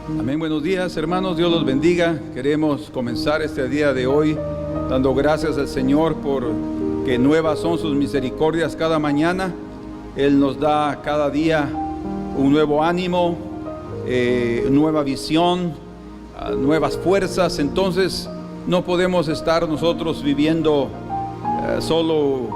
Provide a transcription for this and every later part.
Amén, buenos días hermanos, Dios los bendiga. Queremos comenzar este día de hoy dando gracias al Señor por que nuevas son sus misericordias cada mañana. Él nos da cada día un nuevo ánimo, nueva visión, nuevas fuerzas. Entonces no podemos estar nosotros viviendo solo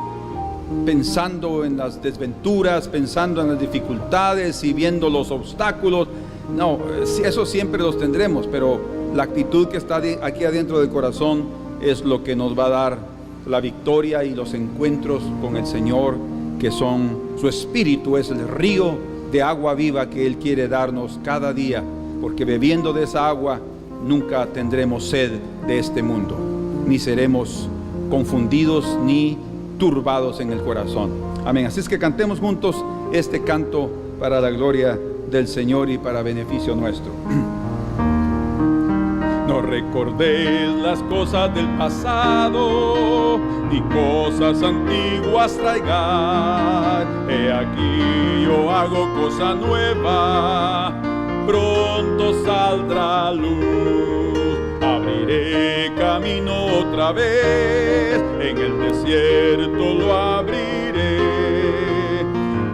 pensando en las desventuras, pensando en las dificultades y viendo los obstáculos. No, eso siempre los tendremos, pero la actitud que está aquí adentro del corazón es lo que nos va a dar la victoria y los encuentros con el Señor, que son su Espíritu, es el río de agua viva que Él quiere darnos cada día, porque bebiendo de esa agua nunca tendremos sed de este mundo, ni seremos confundidos ni turbados en el corazón. Amén. Así es que cantemos juntos este canto para la gloria del Señor y para beneficio nuestro. No recordéis las cosas del pasado, ni cosas antiguas traigáis. He aquí yo hago cosa nueva, pronto saldrá luz. Abriré camino otra vez, en el desierto lo abriré.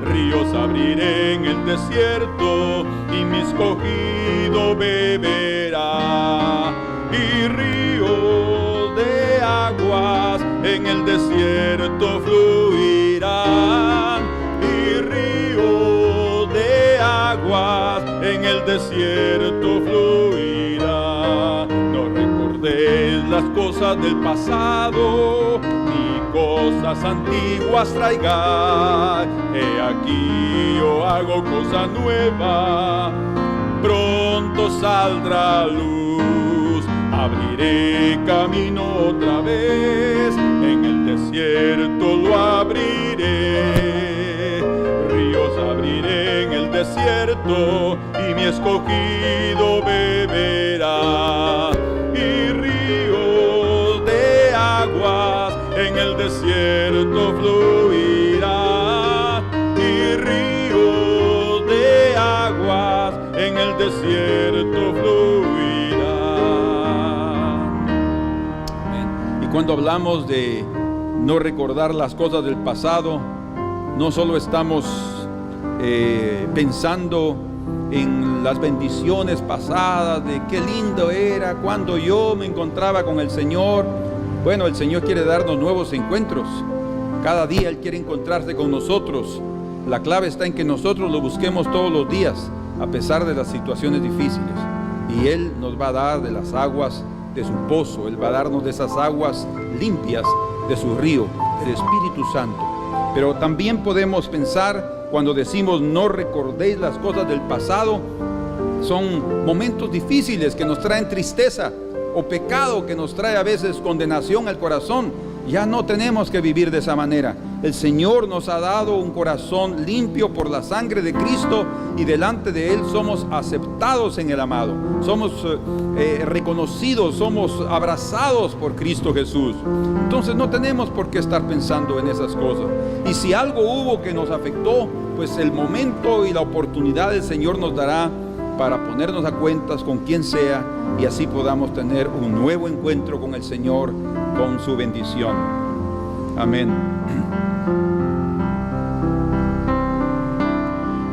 Ríos abriré en el desierto y mi escogido beberá. Y ríos de aguas en el desierto fluirán. Y ríos de aguas en el desierto fluirán. No recordéis las cosas del pasado, ni cosas antiguas traigáis. He aquí yo hago cosa nueva, pronto saldrá luz. Abriré camino otra vez, en el desierto lo abriré. Ríos abriré en el desierto y mi escogido beberá. Y ríos de aguas en el desierto fluirá. Y ríos de aguas en el desierto fluirá. Amén. Y cuando hablamos de no recordar las cosas del pasado, no solo estamos pensando en las bendiciones pasadas, de qué lindo era cuando yo me encontraba con el Señor. Bueno, el Señor quiere darnos nuevos encuentros. Cada día Él quiere encontrarse con nosotros. La clave está en que nosotros lo busquemos todos los días, a pesar de las situaciones difíciles. Y Él nos va a dar de las aguas de su pozo. Él va a darnos de esas aguas limpias de su río, el Espíritu Santo. Pero también podemos pensar, cuando decimos no recordéis las cosas del pasado, son momentos difíciles que nos traen tristeza, o pecado que nos trae a veces condenación al corazón. Ya no tenemos que vivir de esa manera. El Señor nos ha dado un corazón limpio por la sangre de Cristo, y delante de Él somos aceptados en el amado. Somos reconocidos, somos abrazados por Cristo Jesús. Entonces no tenemos por qué estar pensando en esas cosas. Y si algo hubo que nos afectó, pues el momento y la oportunidad el Señor nos dará para ponernos a cuentas con quien sea, y así podamos tener un nuevo encuentro con el Señor, con su bendición. Amén.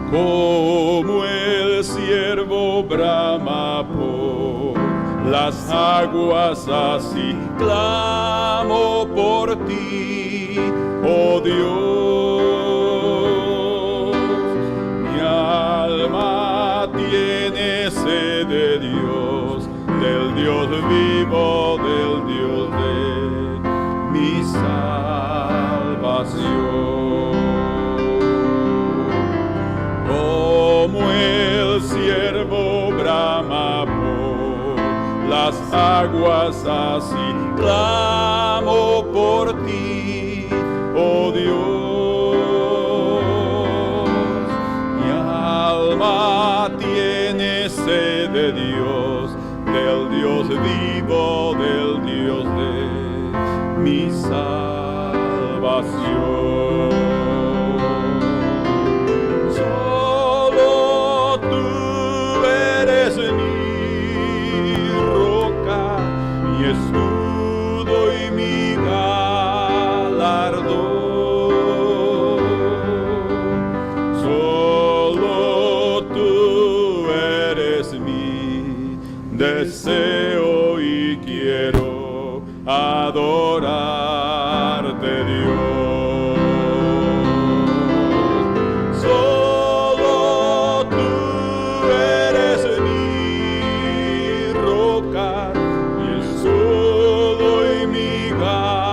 Como el ciervo brama por las aguas, así clamo por ti, oh Dios. Mi alma tiene sed de Dios, del Dios vivo, del Dios de mi salvación. Como el ciervo brama por las aguas, así clamo por ti, oh Dios. Mi alma tiene sed de Dios, del Dios vivo, del Dios de mi salvación. Solo tú eres mi deseo y quiero adorarte, Dios. Solo tú eres mi roca, mi escudo y mi galardón.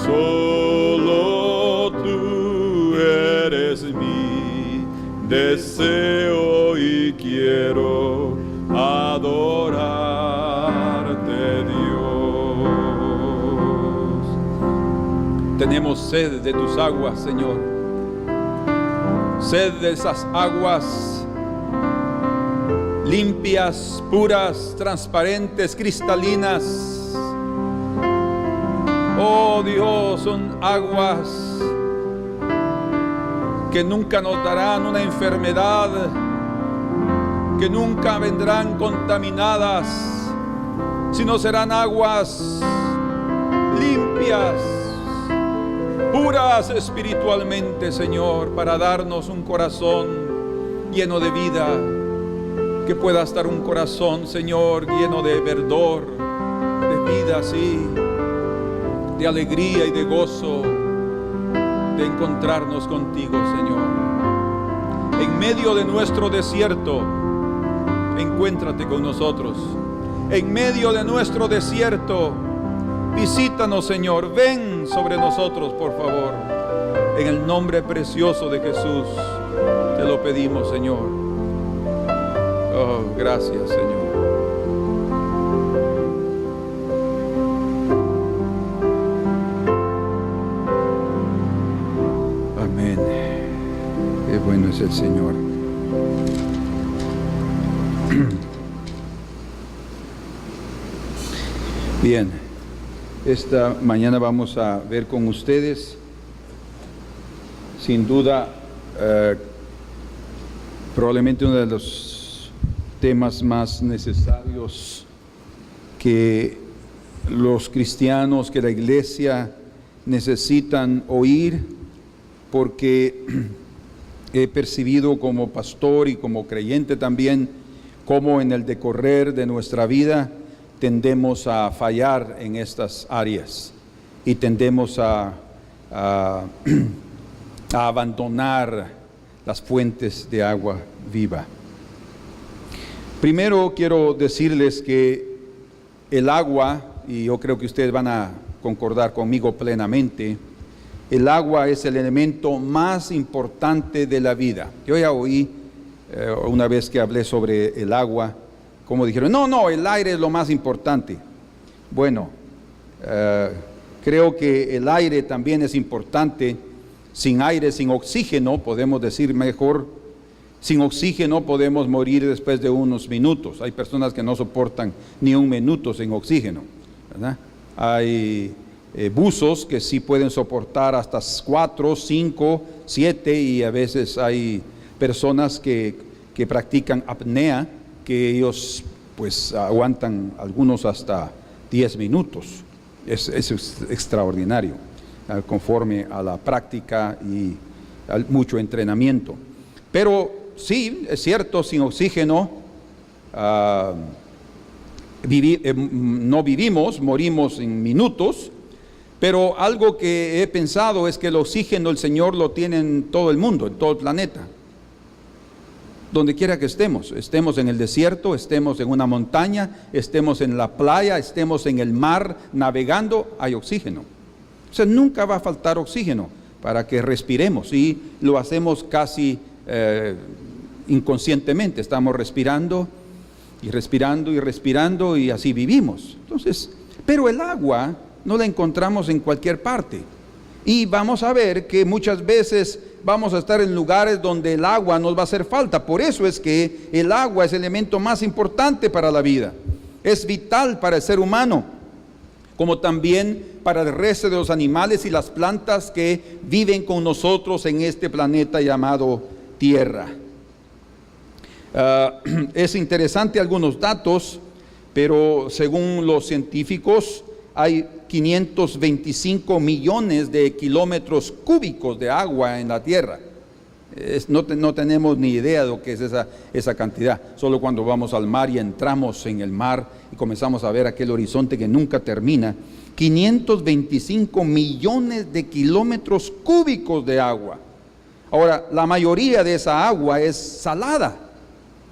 Solo tú eres mi deseo y quiero adorarte, Dios. Tenemos sed de tus aguas, Señor. Sed de esas aguas limpias, puras, transparentes, cristalinas. Oh Dios, son aguas que nunca nos darán una enfermedad, que nunca vendrán contaminadas, sino serán aguas limpias, puras espiritualmente, Señor, para darnos un corazón lleno de vida, que pueda estar un corazón, Señor, lleno de verdor, de vida, sí, de alegría y de gozo, de encontrarnos contigo, Señor. En medio de nuestro desierto, encuéntrate con nosotros. En medio de nuestro desierto, visítanos, Señor. Ven sobre nosotros, por favor. En el nombre precioso de Jesús, te lo pedimos, Señor. Oh, gracias, Señor. Amén. Qué bueno es el Señor. Bien, esta mañana vamos a ver con ustedes, sin duda, probablemente uno de los temas más necesarios que los cristianos, que la iglesia necesitan oír, porque he percibido como pastor y como creyente también, cómo en el decorrer de nuestra vida tendemos a fallar en estas áreas y tendemos a abandonar las fuentes de agua viva. Primero quiero decirles que el agua, y yo creo que ustedes van a concordar conmigo plenamente, el agua es el elemento más importante de la vida. Yo ya oí una vez que hablé sobre el agua, como dijeron, no, el aire es lo más importante. Bueno, creo que el aire también es importante. Sin aire, sin oxígeno, podemos decir mejor, sin oxígeno podemos morir después de unos minutos. Hay personas que no soportan ni un minuto sin oxígeno, ¿verdad? Hay buzos que sí pueden soportar hasta 4, 5, 7, y a veces hay personas que practican apnea, que ellos pues aguantan algunos hasta 10 minutos. Es extraordinario, conforme a la práctica y al mucho entrenamiento. Pero sí, es cierto, sin oxígeno no vivimos, morimos en minutos. Pero algo que he pensado es que el oxígeno el Señor lo tiene en todo el mundo, en todo el planeta. Donde quiera que estemos en el desierto, estemos en una montaña, estemos en la playa, estemos en el mar navegando, hay oxígeno. O sea, nunca va a faltar oxígeno para que respiremos, y lo hacemos casi inconscientemente. Estamos respirando y respirando y respirando, y así vivimos. Entonces, pero el agua no la encontramos en cualquier parte. Y vamos a ver que muchas veces vamos a estar en lugares donde el agua nos va a hacer falta. Por eso es que el agua es el elemento más importante para la vida. Es vital para el ser humano, como también para el resto de los animales y las plantas que viven con nosotros en este planeta llamado Tierra. Es interesante algunos datos, pero según los científicos, hay 525 millones de kilómetros cúbicos de agua en la Tierra. No tenemos ni idea de lo que es esa cantidad. Solo cuando vamos al mar y entramos en el mar y comenzamos a ver aquel horizonte que nunca termina. 525 millones de kilómetros cúbicos de agua. Ahora, la mayoría de esa agua es salada,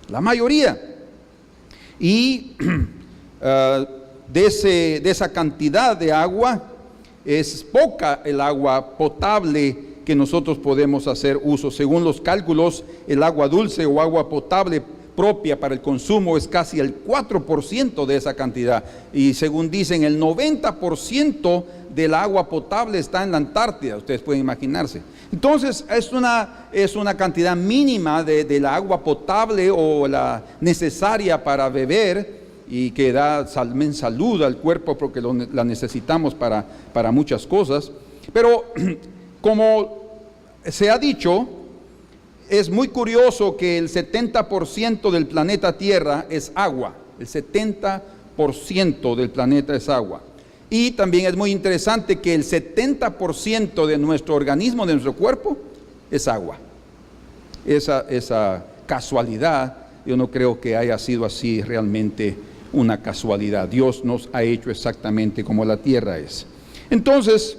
la mayoría. Y de esa cantidad de agua, es poca el agua potable que nosotros podemos hacer uso. Según los cálculos, el agua dulce o agua potable propia para el consumo es casi el 4% de esa cantidad. Y según dicen, el 90% del agua potable está en la Antártida, ustedes pueden imaginarse. Entonces, es una cantidad mínima de la agua potable o la necesaria para beber, y que da salud al cuerpo, porque la necesitamos para muchas cosas. Pero como se ha dicho, es muy curioso que el 70% del planeta Tierra es agua. El 70% del planeta es agua. Y también es muy interesante que el 70% de nuestro organismo, de nuestro cuerpo, es agua. Esa casualidad, yo no creo que haya sido así realmente una casualidad. Dios nos ha hecho exactamente como la tierra es. Entonces,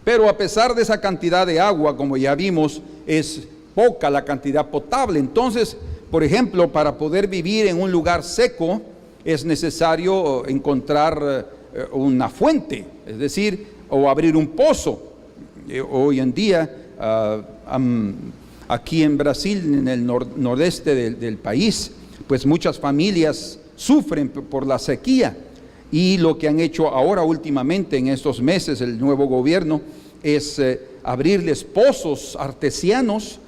pero a pesar de esa cantidad de agua, como ya vimos, es poca la cantidad potable. Entonces, por ejemplo, para poder vivir en un lugar seco, es necesario encontrar una fuente, es decir, o abrir un pozo. Hoy en día, aquí en Brasil, en el nordeste del país, pues muchas familias sufren por la sequía, y lo que han hecho ahora últimamente en estos meses el nuevo gobierno es abrirles pozos artesianos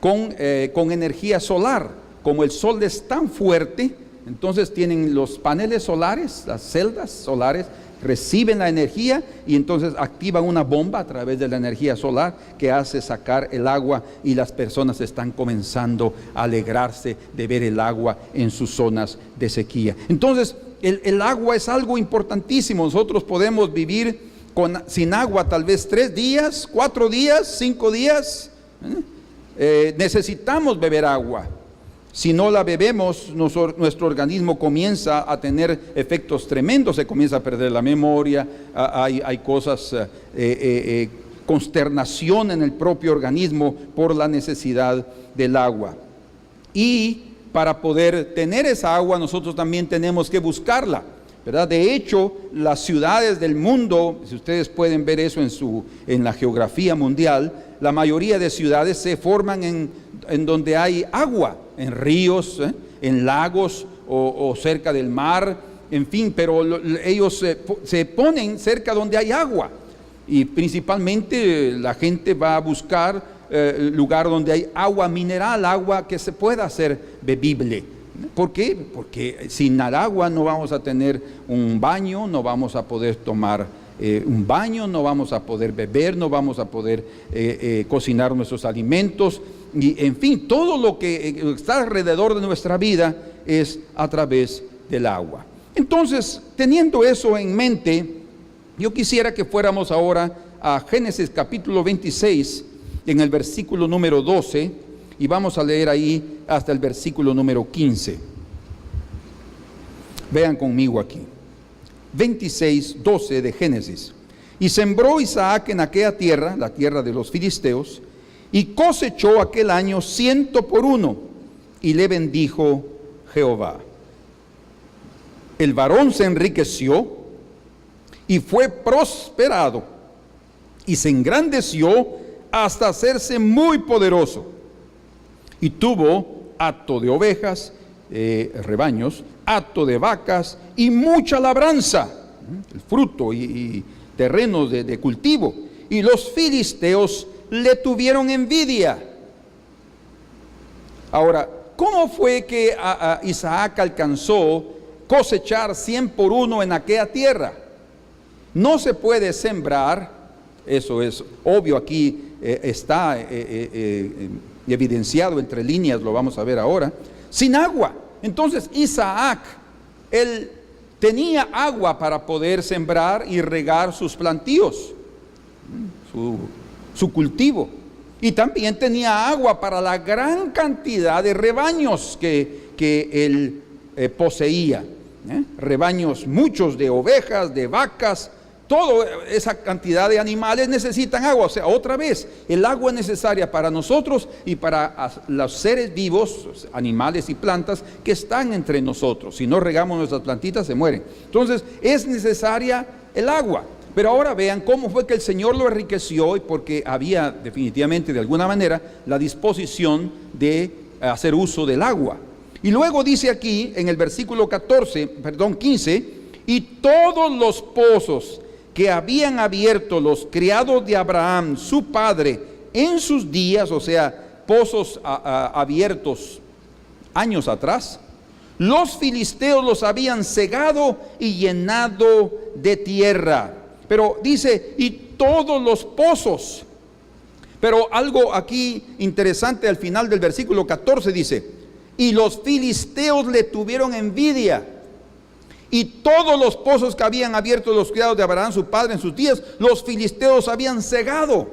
con energía solar. Como el sol es tan fuerte, entonces tienen los paneles solares, las celdas solares, reciben la energía y entonces activan una bomba a través de la energía solar que hace sacar el agua, y las personas están comenzando a alegrarse de ver el agua en sus zonas de sequía. Entonces el agua es algo importantísimo. Nosotros podemos vivir sin agua tal vez 3 días, 4 días, 5 días. Necesitamos beber agua. Si no la bebemos, nuestro organismo comienza a tener efectos tremendos, se comienza a perder la memoria, hay cosas, consternación en el propio organismo por la necesidad del agua. Y para poder tener esa agua, nosotros también tenemos que buscarla, ¿verdad? De hecho, las ciudades del mundo, si ustedes pueden ver eso en la geografía mundial, la mayoría de ciudades se forman en donde hay agua, en ríos, en lagos o cerca del mar, en fin, pero ellos se ponen cerca donde hay agua, y principalmente la gente va a buscar lugar donde hay agua mineral, agua que se pueda hacer bebible. ¿Por qué? Porque sin el agua no vamos a tener un baño, no vamos a poder tomar un baño, no vamos a poder beber, no vamos a poder cocinar nuestros alimentos, y en fin, todo lo que está alrededor de nuestra vida es a través del agua. Entonces, teniendo eso en mente, yo quisiera que fuéramos ahora a Génesis capítulo 26, en el versículo número 12, y vamos a leer ahí hasta el versículo número 15. Vean conmigo aquí. 26, 12 de Génesis. Y sembró Isaac en aquella tierra, la tierra de los filisteos, y cosechó aquel año 100 por 1, y le bendijo Jehová. El varón se enriqueció y fue prosperado, y se engrandeció hasta hacerse muy poderoso, y tuvo hato de ovejas, rebaños, hato de vacas y mucha labranza, el fruto y terrenos de cultivo, y los filisteos le tuvieron envidia. Ahora, ¿cómo fue que Isaac alcanzó cosechar 100 por 1 en aquella tierra? No se puede sembrar, eso es obvio, aquí está evidenciado entre líneas, lo vamos a ver ahora, sin agua. Entonces Isaac, él tenía agua para poder sembrar y regar sus plantíos, su cultivo. Y también tenía agua para la gran cantidad de rebaños que él poseía. Rebaños muchos de ovejas, de vacas, toda esa cantidad de animales necesitan agua. O sea, otra vez, el agua es necesaria para nosotros y para los seres vivos, animales y plantas que están entre nosotros. Si no regamos nuestras plantitas, se mueren. Entonces, es necesaria el agua. Pero ahora vean cómo fue que el Señor lo enriqueció, porque había definitivamente, de alguna manera, la disposición de hacer uso del agua. Y luego dice aquí, en el versículo 15, y todos los pozos que habían abierto los criados de Abraham, su padre, en sus días, o sea, pozos abiertos años atrás, los filisteos los habían cegado y llenado de tierra. Pero dice, y todos los pozos. Pero algo aquí interesante al final del versículo 14 dice, y los filisteos le tuvieron envidia. Y todos los pozos que habían abierto los criados de Abraham, su padre, en sus días, los filisteos habían cegado.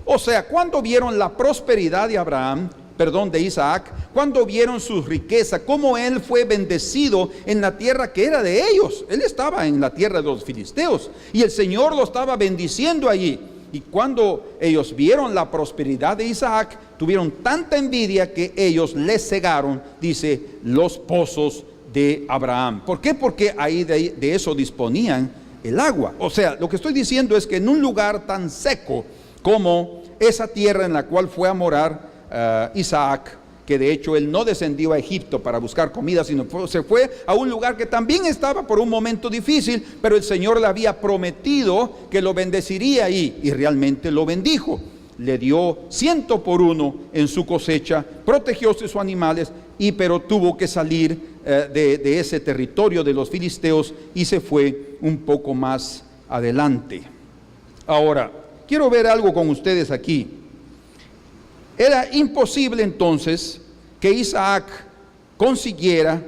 O sea, cuando vieron la prosperidad de Isaac, cuando vieron su riqueza, cómo él fue bendecido en la tierra que era de ellos. Él estaba en la tierra de los filisteos y el Señor lo estaba bendiciendo allí. Y cuando ellos vieron la prosperidad de Isaac, tuvieron tanta envidia que ellos le cegaron, dice, los pozos de Abraham. ¿Por qué? Porque ahí de eso disponían el agua. O sea, lo que estoy diciendo es que en un lugar tan seco como esa tierra en la cual fue a morar Isaac, que de hecho él no descendió a Egipto para buscar comida, sino se fue a un lugar que también estaba por un momento difícil, pero el Señor le había prometido que lo bendeciría ahí, y realmente lo bendijo. Le dio 100 por 1 en su cosecha, protegió sus animales, pero tuvo que salir de ese territorio de los filisteos y se fue un poco más adelante. Ahora, quiero ver algo con ustedes aquí. Era imposible entonces que Isaac consiguiera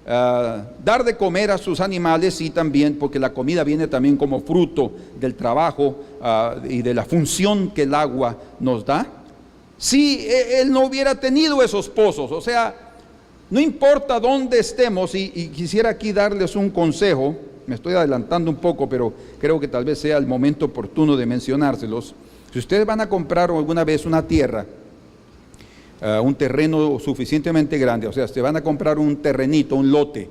dar de comer a sus animales, y también porque la comida viene también como fruto del trabajo y de la función que el agua nos da, si él no hubiera tenido esos pozos. O sea, no importa dónde estemos, y quisiera aquí darles un consejo, me estoy adelantando un poco, pero creo que tal vez sea el momento oportuno de mencionárselos. Si ustedes van a comprar alguna vez una tierra, un terreno suficientemente grande, o sea, se van a comprar un terrenito, un lote,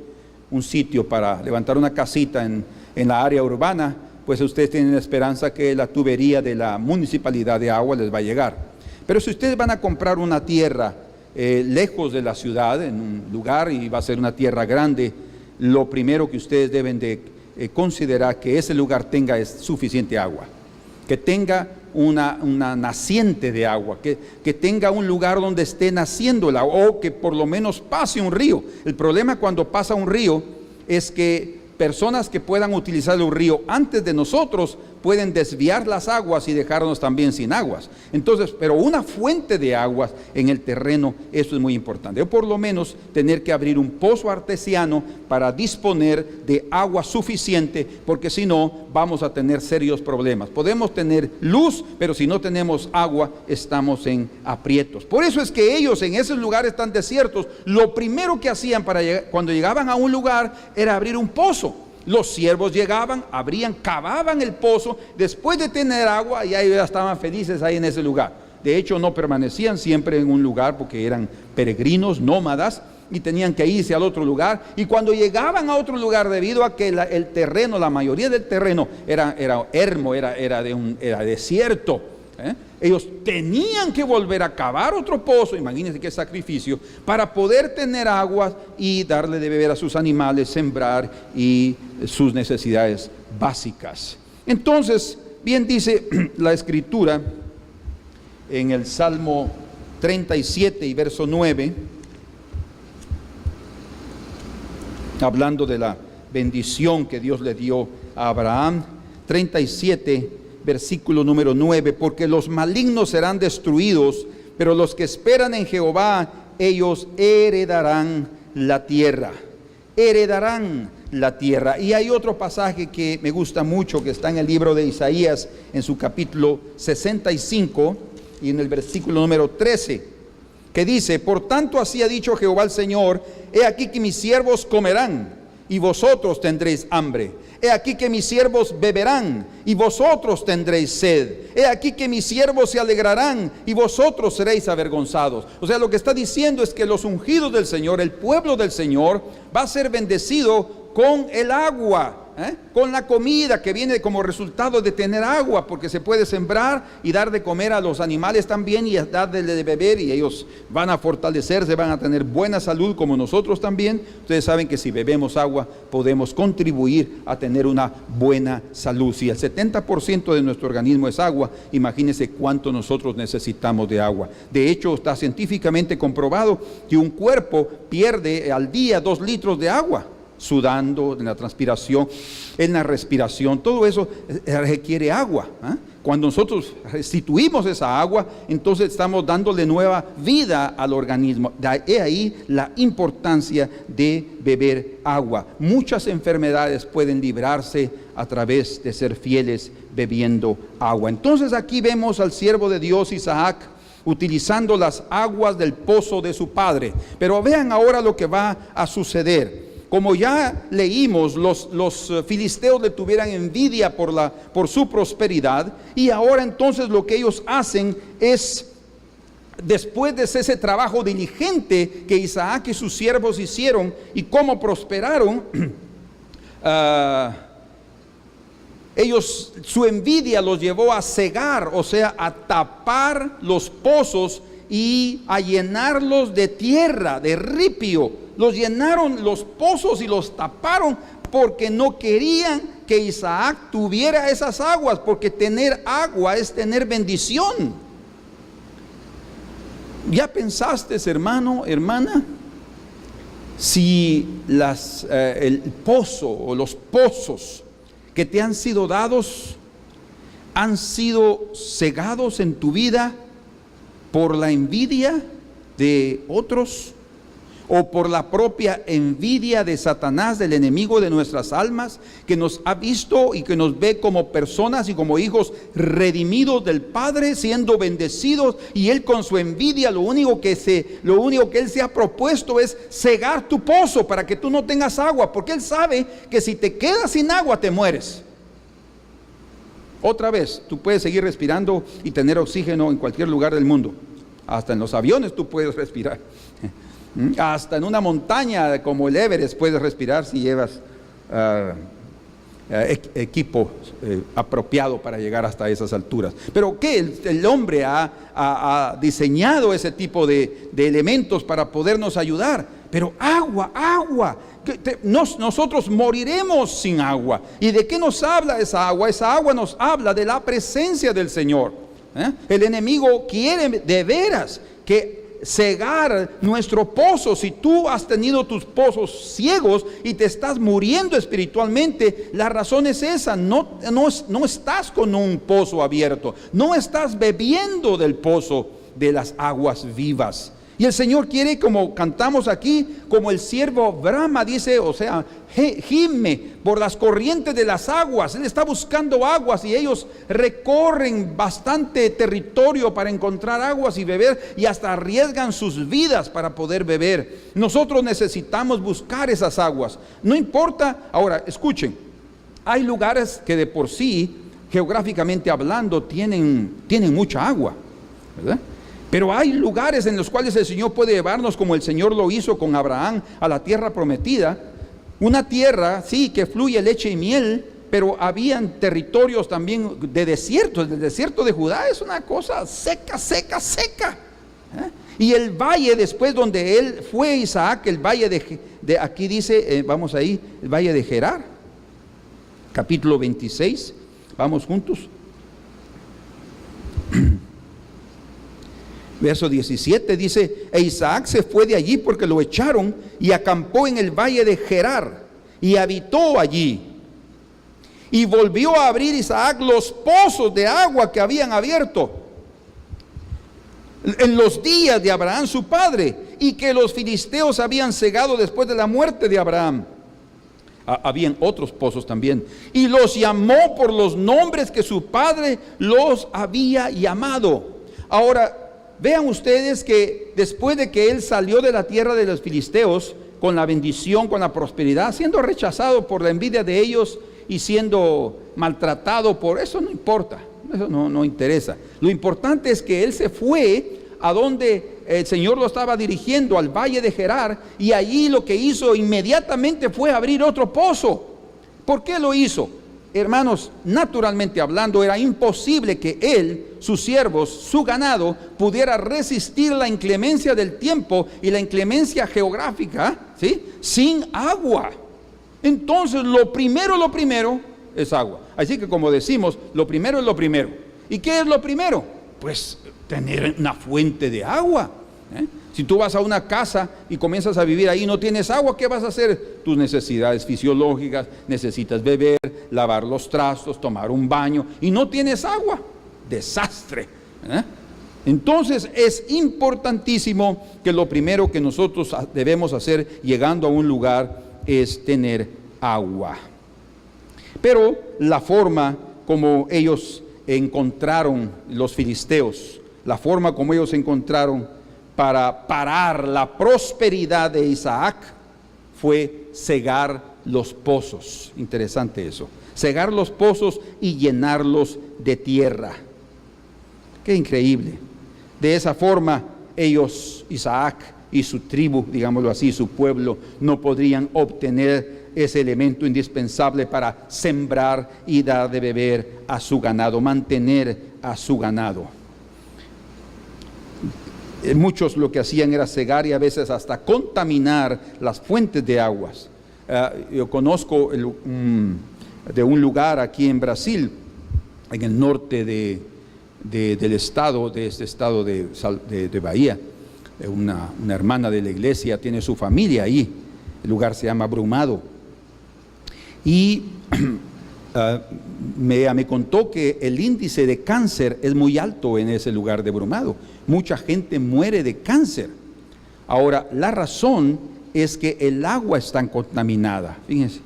un sitio para levantar una casita en la área urbana, pues ustedes tienen la esperanza que la tubería de la municipalidad de agua les va a llegar. Pero si ustedes van a comprar una tierra lejos de la ciudad, en un lugar, y va a ser una tierra grande, lo primero que ustedes deben de considerar que ese lugar tenga suficiente agua, que tenga una naciente de agua, que tenga un lugar donde esté naciendo el agua, o que por lo menos pase un río. El problema cuando pasa un río es que personas que puedan utilizar el río antes de nosotros pueden desviar las aguas y dejarnos también sin aguas. Entonces, pero una fuente de aguas en el terreno, eso es muy importante. O por lo menos tener que abrir un pozo artesiano para disponer de agua suficiente, porque si no vamos a tener serios problemas. Podemos tener luz, pero si no tenemos agua estamos en aprietos. Por eso es que ellos en esos lugares tan desiertos, lo primero que hacían cuando llegaban a un lugar era abrir un pozo. Los siervos llegaban, abrían, cavaban el pozo, después de tener agua, y ahí ya estaban felices ahí en ese lugar. De hecho, no permanecían siempre en un lugar porque eran peregrinos, nómadas, y tenían que irse al otro lugar. Y cuando llegaban a otro lugar, debido a que el terreno, la mayoría del terreno era ermo, era desierto, ellos tenían que volver a cavar otro pozo, imagínense qué sacrificio, para poder tener agua y darle de beber a sus animales, sembrar y sus necesidades básicas. Entonces, bien dice la Escritura en el Salmo 37 y verso 9, hablando de la bendición que Dios le dio a Abraham. 37 versículo número 9, porque los malignos serán destruidos, pero los que esperan en Jehová, ellos heredarán la tierra. Heredarán la tierra. Y hay otro pasaje que me gusta mucho, que está en el libro de Isaías, en su capítulo 65, y en el versículo número 13, que dice: por tanto así ha dicho Jehová el Señor, he aquí que mis siervos comerán, y vosotros tendréis hambre. He aquí que mis siervos beberán, y vosotros tendréis sed. He aquí que mis siervos se alegrarán, y vosotros seréis avergonzados. O sea, lo que está diciendo es que los ungidos del Señor, el pueblo del Señor, va a ser bendecido con el agua, con la comida que viene como resultado de tener agua, porque se puede sembrar y dar de comer a los animales también, y darle de beber, y ellos van a fortalecerse, van a tener buena salud como nosotros también. Ustedes saben que si bebemos agua podemos contribuir a tener una buena salud. Si el 70% de nuestro organismo es agua, imagínense cuánto nosotros necesitamos de agua. De hecho, está científicamente comprobado que un cuerpo pierde al día 2 litros de agua, sudando, en la transpiración, en la respiración. Todo eso requiere agua. Cuando nosotros restituimos esa agua, entonces estamos dándole nueva vida al organismo. De ahí la importancia de beber agua. Muchas enfermedades pueden librarse a través de ser fieles bebiendo agua. Entonces aquí vemos al siervo de Dios Isaac utilizando las aguas del pozo de su padre. Pero vean ahora lo que va a suceder. Como ya leímos, los filisteos le tuvieran envidia por su prosperidad, y ahora entonces lo que ellos hacen es, después de ese trabajo diligente que Isaac y sus siervos hicieron y cómo prosperaron, su envidia los llevó a cegar, o sea, a tapar los pozos y a llenarlos de tierra, de ripio. Los llenaron los pozos y los taparon porque no querían que Isaac tuviera esas aguas, porque tener agua es tener bendición. ¿Ya pensaste, hermano, hermana, si el pozo o los pozos que te han sido dados han sido cegados en tu vida por la envidia de otros, o por la propia envidia de Satanás, del enemigo de nuestras almas, que nos ha visto y que nos ve como personas y como hijos redimidos del Padre, siendo bendecidos, y él con su envidia lo único que él se ha propuesto es cegar tu pozo para que tú no tengas agua, porque él sabe que si te quedas sin agua te mueres. Otra vez, tú puedes seguir respirando y tener oxígeno en cualquier lugar del mundo. Hasta en los aviones tú puedes respirar. Hasta en una montaña como el Everest puedes respirar si llevas equipo apropiado para llegar hasta esas alturas. Pero ¿qué? El hombre ha diseñado ese tipo de elementos para podernos ayudar. Pero agua. Nosotros moriremos sin agua. ¿Y de qué nos habla esa agua? Esa agua nos habla de la presencia del Señor. El enemigo quiere de veras que cegar nuestro pozo. Si tú has tenido tus pozos ciegos y te estás muriendo espiritualmente, la razón es esa. No estás con un pozo abierto, no estás bebiendo del pozo de las aguas vivas. Y el Señor quiere, como cantamos aquí, como el siervo brama, dice, o sea, gime por las corrientes de las aguas. Él está buscando aguas y ellos recorren bastante territorio para encontrar aguas y beber, y hasta arriesgan sus vidas para poder beber. Nosotros necesitamos buscar esas aguas. No importa, ahora escuchen, hay lugares que de por sí, geográficamente hablando, tienen mucha agua, ¿verdad? Pero hay lugares en los cuales el Señor puede llevarnos, como el Señor lo hizo con Abraham, a la tierra prometida. Una tierra, sí, que fluye leche y miel, pero habían territorios también de desierto. El desierto de Judá es una cosa seca. Y el valle, después donde él fue Isaac, el valle de aquí dice, vamos ahí, el valle de Gerar, capítulo 26, vamos juntos. Verso 17 dice: e Isaac se fue de allí porque lo echaron, y acampó en el valle de Gerar y habitó allí. Y volvió a abrir Isaac los pozos de agua que habían abierto en los días de Abraham su padre, y que los filisteos habían cegado después de la muerte de Abraham. Habían otros pozos también, y los llamó por los nombres que su padre los había llamado. Ahora, vean ustedes que después de que él salió de la tierra de los filisteos, con la bendición, con la prosperidad, siendo rechazado por la envidia de ellos y siendo maltratado por eso, no importa, eso no interesa. Lo importante es que él se fue a donde el Señor lo estaba dirigiendo, al valle de Gerar, y allí lo que hizo inmediatamente fue abrir otro pozo. ¿Por qué lo hizo? Hermanos, naturalmente hablando, era imposible que él, sus siervos, su ganado, pudiera resistir la inclemencia del tiempo y la inclemencia geográfica, ¿sí?, sin agua. Entonces, lo primero es agua. Así que, como decimos, lo primero es lo primero. ¿Y qué es lo primero? Pues tener una fuente de agua. Si tú vas a una casa y comienzas a vivir ahí y no tienes agua, ¿qué vas a hacer? Tus necesidades fisiológicas, necesitas beber, lavar los trastos, tomar un baño, y no tienes agua. Desastre. Entonces es importantísimo que lo primero que nosotros debemos hacer llegando a un lugar es tener agua. Pero la forma como ellos encontraron, los filisteos, la forma como ellos encontraron para parar la prosperidad de Isaac fue cegar los pozos. Interesante eso. Cegar los pozos y llenarlos de tierra. Qué increíble. De esa forma ellos, Isaac y su tribu, digámoslo así, su pueblo, no podrían obtener ese elemento indispensable para sembrar y dar de beber a su ganado, mantener a su ganado. Muchos lo que hacían era cegar y a veces hasta contaminar las fuentes de aguas. Yo conozco de un lugar aquí en Brasil, en el norte del estado, de este estado de Bahía. Una hermana de la iglesia tiene su familia ahí. El lugar se llama Brumado. Y me contó que el índice de cáncer es muy alto en ese lugar de Brumado. Mucha gente muere de cáncer. Ahora, la razón es que el agua está contaminada. Fíjense,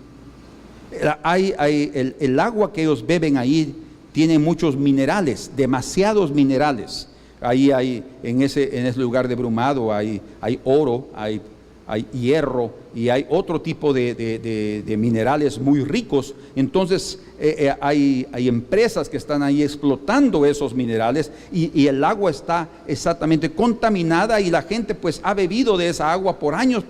el agua que ellos beben ahí tiene muchos minerales, demasiados minerales. Ahí hay, en ese lugar de Brumado, hay oro, hay hierro y hay otro tipo de minerales muy ricos. Entonces hay empresas que están ahí explotando esos minerales y el agua está exactamente contaminada, y la gente pues ha bebido de esa agua por años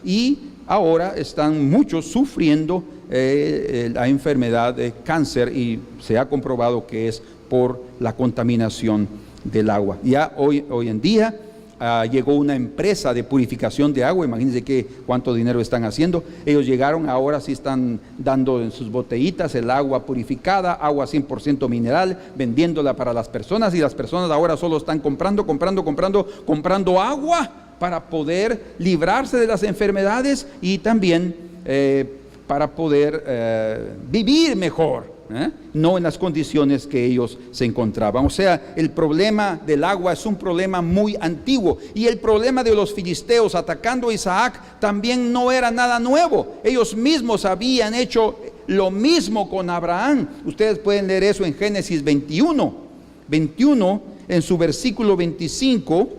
y ahora están muchos sufriendo la enfermedad de cáncer, y se ha comprobado que es por la contaminación del agua. Ya hoy en día llegó una empresa de purificación de agua. Imagínense cuánto dinero están haciendo. Ellos llegaron, ahora sí están dando en sus botellitas el agua purificada, agua 100% mineral, vendiéndola para las personas, y las personas ahora solo están comprando agua para poder librarse de las enfermedades y también para poder vivir mejor. No en las condiciones que ellos se encontraban. O sea, el problema del agua es un problema muy antiguo, y el problema de los filisteos atacando a Isaac también no era nada nuevo. Ellos mismos habían hecho lo mismo con Abraham. Ustedes pueden leer eso en Génesis 21, en su versículo 25,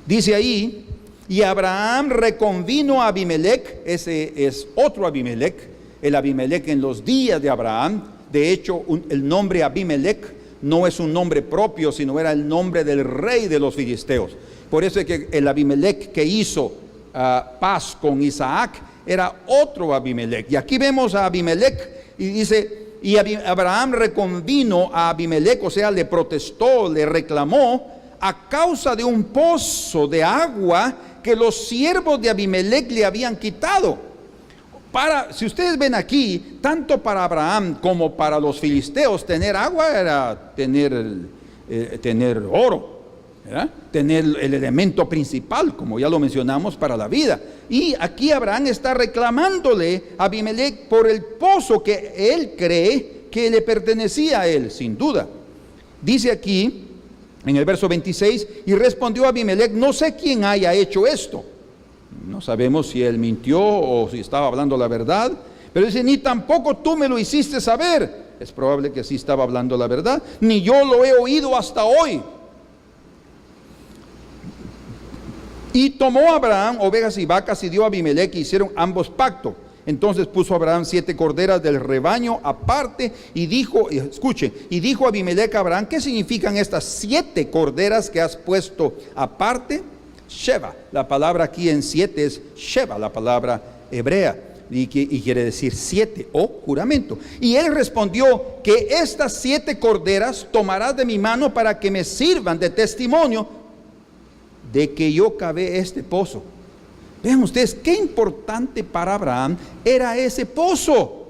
dice ahí: y Abraham reconvino a Abimelech. Ese es otro Abimelech, el Abimelech en los días de Abraham. De hecho, el nombre Abimelech no es un nombre propio, sino era el nombre del rey de los filisteos. Por eso es que el Abimelech que hizo paz con Isaac era otro Abimelech. Y aquí vemos a Abimelech y dice: y Abraham reconvino a Abimelech, o sea, le protestó, le reclamó a causa de un pozo de agua que los siervos de Abimelech le habían quitado. Si ustedes ven aquí, tanto para Abraham como para los filisteos, tener agua era tener oro, ¿verdad? Tener el elemento principal, como ya lo mencionamos, para la vida. Y aquí Abraham está reclamándole a Abimelech por el pozo que él cree que le pertenecía a él, sin duda. Dice aquí, en el verso 26, y respondió Abimelech: no sé quién haya hecho esto. No sabemos si él mintió o si estaba hablando la verdad, pero dice: ni tampoco tú me lo hiciste saber. Es probable que sí estaba hablando la verdad. Ni yo lo he oído hasta hoy. Y tomó Abraham ovejas y vacas y dio a Abimelech, y hicieron ambos pacto. Entonces puso Abraham 7 corderas del rebaño aparte y dijo, escuche, y dijo Abimelech a Abraham: ¿qué significan estas 7 corderas que has puesto aparte? Sheva, la palabra aquí en 7 es Sheva, la palabra hebrea, y quiere decir 7 o juramento. Y él respondió: que estas 7 corderas tomarás de mi mano para que me sirvan de testimonio de que yo cavé este pozo. Vean ustedes qué importante para Abraham era ese pozo.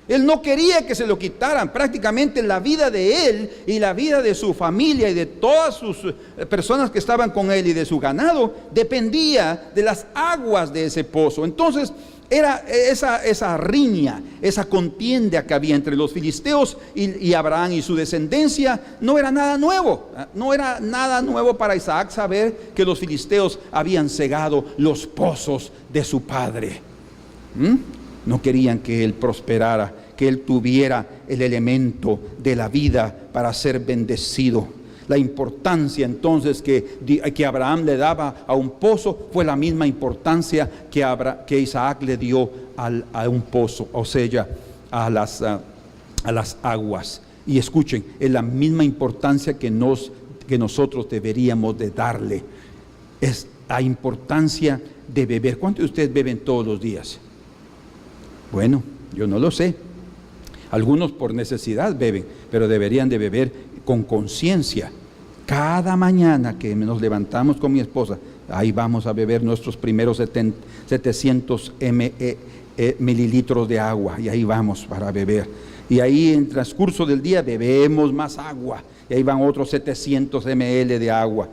Él no quería que se lo quitaran. Prácticamente la vida de él y la vida de su familia y de todas sus personas que estaban con él y de su ganado dependía de las aguas de ese pozo. Entonces era esa riña, esa contienda que había entre los filisteos y Abraham y su descendencia. No era nada nuevo. No era nada nuevo para Isaac saber que los filisteos habían cegado los pozos de su padre. No querían que él prosperara, que él tuviera el elemento de la vida para ser bendecido. La importancia entonces que Abraham le daba a un pozo fue la misma importancia que Isaac le dio a un pozo, o sea, a las aguas. Y escuchen, es la misma importancia que nosotros deberíamos de darle. Es la importancia de beber. ¿Cuántos de ustedes beben todos los días? Bueno, yo no lo sé. Algunos por necesidad beben, pero deberían de beber con conciencia. Cada mañana que nos levantamos con mi esposa, ahí vamos a beber nuestros primeros 700 mililitros de agua, y ahí vamos para beber. Y ahí en el transcurso del día bebemos más agua, y ahí van otros 700 ml de agua.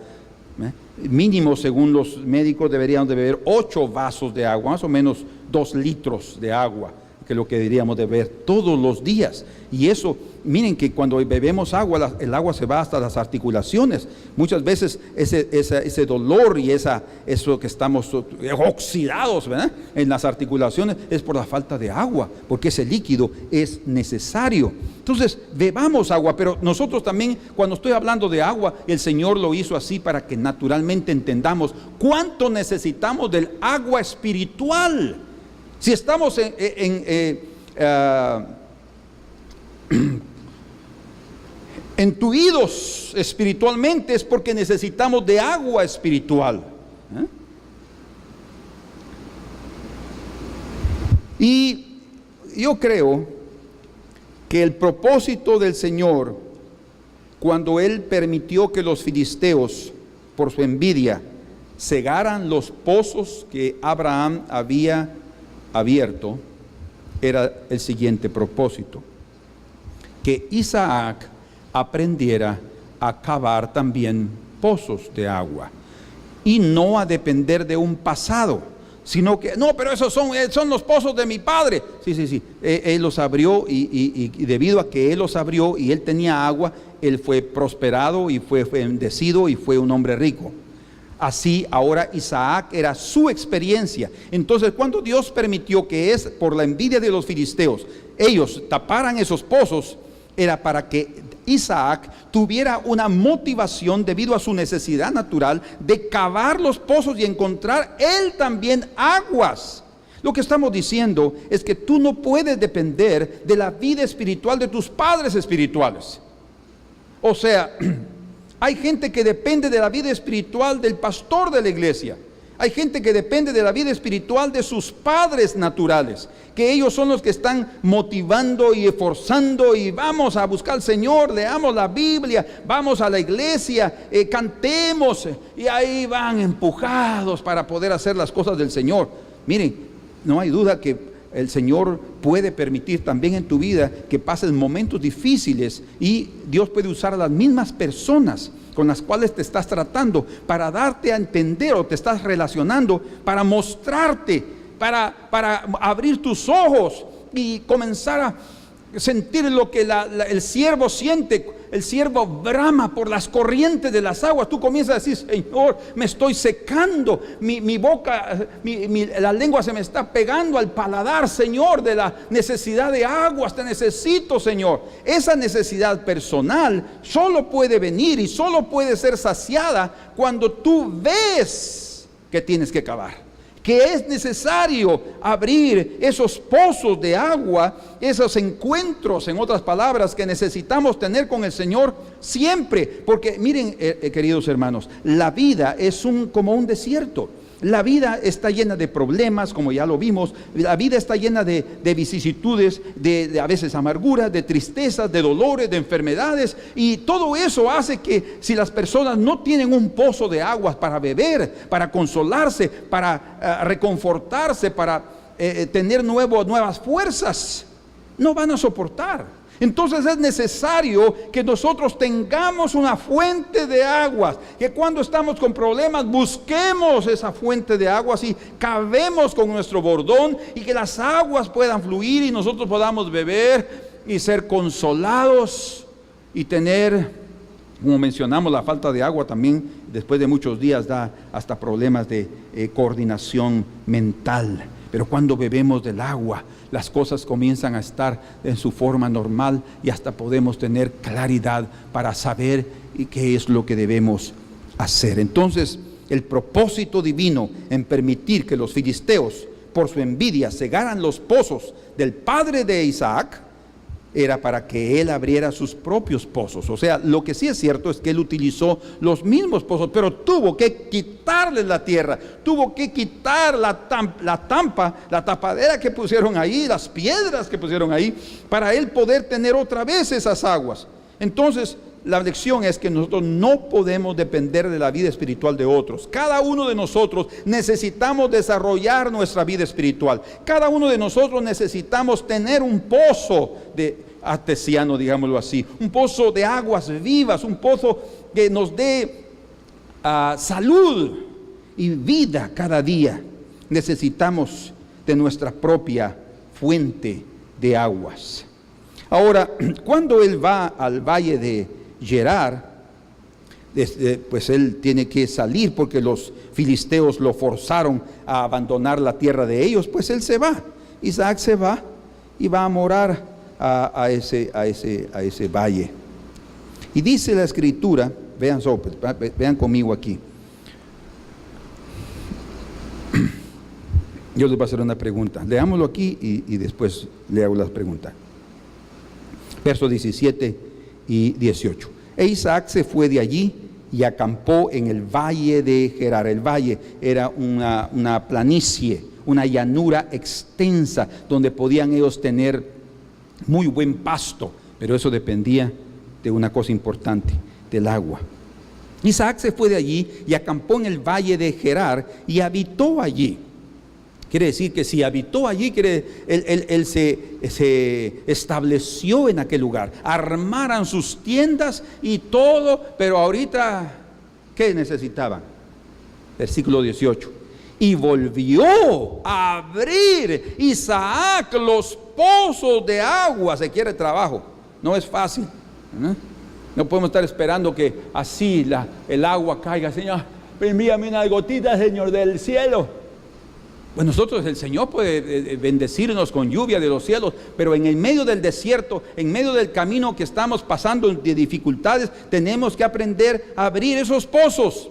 Mínimo, según los médicos, deberíamos de beber 8 vasos de agua, más o menos 2 litros de agua, que es lo que deberíamos de beber todos los días. Y eso, miren que cuando bebemos agua, el agua se va hasta las articulaciones. Muchas veces ese dolor y eso que estamos oxidados, ¿verdad?, en las articulaciones, es por la falta de agua, porque ese líquido es necesario. Entonces, bebamos agua, pero nosotros también, cuando estoy hablando de agua, el Señor lo hizo así para que naturalmente entendamos cuánto necesitamos del agua espiritual. Si estamos entuidos espiritualmente, es porque necesitamos de agua espiritual. Y yo creo que el propósito del Señor, cuando Él permitió que los filisteos, por su envidia, cegaran los pozos que Abraham había abierto, era el siguiente propósito: que Isaac aprendiera a cavar también pozos de agua y no a depender de un pasado, sino que, no, pero esos son los pozos de mi padre. Sí, él los abrió y debido a que él los abrió y él tenía agua, él fue prosperado y fue bendecido y fue un hombre rico. Así ahora Isaac era su experiencia. Entonces, cuando Dios permitió que por la envidia de los filisteos ellos taparan esos pozos, era para que Isaac tuviera una motivación debido a su necesidad natural de cavar los pozos y encontrar él también aguas. Lo que estamos diciendo es que tú no puedes depender de la vida espiritual de tus padres espirituales. O sea, hay gente que depende de la vida espiritual del pastor de la iglesia. Hay gente que depende de la vida espiritual de sus padres naturales, que ellos son los que están motivando y esforzando, y vamos a buscar al Señor, leamos la Biblia, vamos a la iglesia, cantemos, y ahí van empujados para poder hacer las cosas del Señor. Miren, no hay duda que el Señor puede permitir también en tu vida que pases momentos difíciles, y Dios puede usar a las mismas personas con las cuales te estás tratando para darte a entender, o te estás relacionando para mostrarte, para abrir tus ojos y comenzar a sentir lo que el siervo siente el siervo brama por las corrientes de las aguas, tú comienzas a decir: Señor, me estoy secando, mi boca, la lengua se me está pegando al paladar, Señor, de la necesidad de aguas. Te necesito, Señor. Esa necesidad personal solo puede venir y solo puede ser saciada cuando tú ves que tienes que cavar, que es necesario abrir esos pozos de agua, esos encuentros, en otras palabras, que necesitamos tener con el Señor siempre. Porque miren, queridos hermanos, la vida es como un desierto. La vida está llena de problemas, como ya lo vimos. La vida está llena de vicisitudes, de a veces amargura, de tristezas, de dolores, de enfermedades. Y todo eso hace que, si las personas no tienen un pozo de aguas para beber, para consolarse, para reconfortarse, para tener nuevas fuerzas, no van a soportar. Entonces es necesario que nosotros tengamos una fuente de aguas, que cuando estamos con problemas busquemos esa fuente de aguas y cavemos con nuestro bordón, y que las aguas puedan fluir y nosotros podamos beber y ser consolados y tener, como mencionamos, la falta de agua también después de muchos días da hasta problemas de coordinación mental. Pero cuando bebemos del agua, las cosas comienzan a estar en su forma normal y hasta podemos tener claridad para saber qué es lo que debemos hacer. Entonces, el propósito divino en permitir que los filisteos, por su envidia, cegaran los pozos del padre de Isaac, era para que él abriera sus propios pozos. O sea, lo que sí es cierto es que él utilizó los mismos pozos, pero tuvo que quitarles la tierra, tuvo que quitar la tampa, la tapadera que pusieron ahí, las piedras que pusieron ahí, para él poder tener otra vez esas aguas. Entonces, la lección es que nosotros no podemos depender de la vida espiritual de otros. Cada uno de nosotros necesitamos desarrollar nuestra vida espiritual. Cada uno de nosotros necesitamos tener un pozo artesiano, digámoslo así, un pozo de aguas vivas, un pozo que nos dé salud y vida cada día. Necesitamos de nuestra propia fuente de aguas. Ahora, cuando él va al valle de Gerar, pues él tiene que salir porque los filisteos lo forzaron a abandonar la tierra de ellos. Pues él se va, Isaac se va y va a morar a ese valle. Y dice la escritura, vean conmigo aquí. Yo les voy a hacer una pregunta, leámoslo aquí y después le hago las preguntas. Versos 17 y 18. E Isaac se fue de allí y acampó en el valle de Gerar. El valle era una planicie, una llanura extensa donde podían ellos tener muy buen pasto, pero eso dependía de una cosa importante, del agua. Isaac se fue de allí y acampó en el valle de Gerar y habitó allí. Quiere decir que si habitó allí, él se estableció en aquel lugar. Armaran sus tiendas y todo, pero ahorita, ¿qué necesitaban? Versículo 18. Y volvió a abrir Isaac los pozos de agua. Se quiere trabajo, no es fácil, ¿no? No podemos estar esperando que así el agua caiga. Señor, envíame unas gotitas, Señor, del cielo. Pues nosotros, el Señor puede bendecirnos con lluvia de los cielos, pero en el medio del desierto, en medio del camino que estamos pasando de dificultades, tenemos que aprender a abrir esos pozos.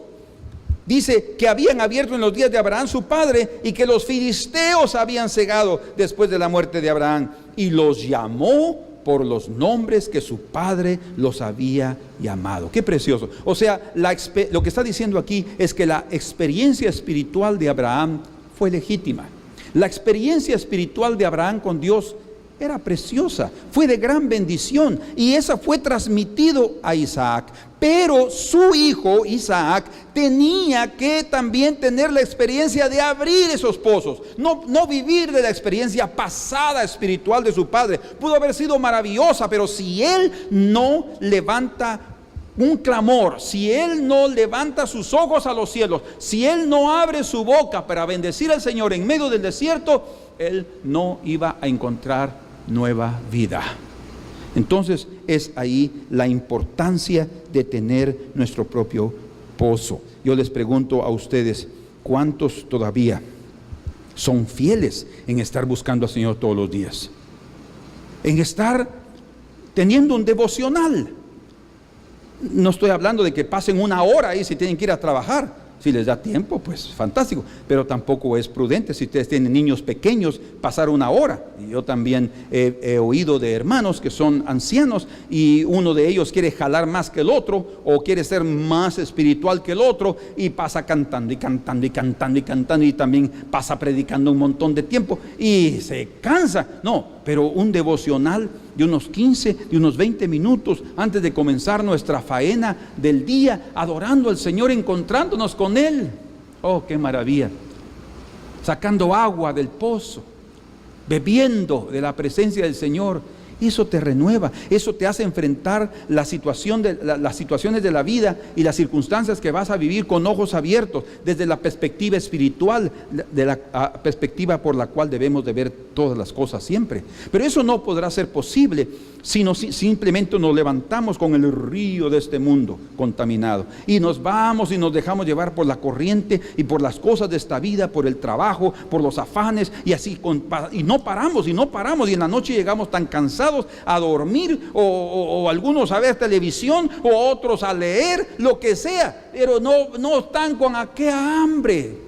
Dice que habían abierto en los días de Abraham su padre y que los filisteos habían cegado después de la muerte de Abraham, y los llamó por los nombres que su padre los había llamado. Qué precioso. O sea, lo que está diciendo aquí es que la experiencia espiritual de Abraham fue legítima. La experiencia espiritual de Abraham con Dios era preciosa, fue de gran bendición, y esa fue transmitido a Isaac. Pero su hijo Isaac tenía que también tener la experiencia de abrir esos pozos, no vivir de la experiencia pasada espiritual de su padre. Pudo haber sido maravillosa, pero si él no levanta un clamor, si él no levanta sus ojos a los cielos, si él no abre su boca para bendecir al Señor en medio del desierto, él no iba a encontrar nueva vida. Entonces es ahí la importancia de tener nuestro propio pozo. Yo les pregunto a ustedes, ¿cuántos todavía son fieles en estar buscando al Señor todos los días? En estar teniendo un devocional. No estoy hablando de que pasen una hora ahí si tienen que ir a trabajar. Si les da tiempo, pues fantástico, pero tampoco es prudente. Si ustedes tienen niños pequeños, pasar una hora. Y yo también he oído de hermanos que son ancianos y uno de ellos quiere jalar más que el otro o quiere ser más espiritual que el otro y pasa cantando y cantando y cantando y cantando y también pasa predicando un montón de tiempo y se cansa. No, pero un devocional de unos 15, de unos 20 minutos antes de comenzar nuestra faena del día, adorando al Señor, encontrándonos con Él. Oh, qué maravilla. Sacando agua del pozo, bebiendo de la presencia del Señor. Eso te renueva, eso te hace enfrentar las situaciones de la vida y las circunstancias que vas a vivir con ojos abiertos, desde la perspectiva espiritual, de la perspectiva por la cual debemos de ver todas las cosas siempre. Pero eso no podrá ser posible si simplemente nos levantamos con el río de este mundo contaminado y nos vamos y nos dejamos llevar por la corriente y por las cosas de esta vida, por el trabajo, por los afanes y así, y no paramos y en la noche llegamos tan cansados a dormir o algunos a ver televisión o otros a leer, lo que sea, pero no están con aquella hambre.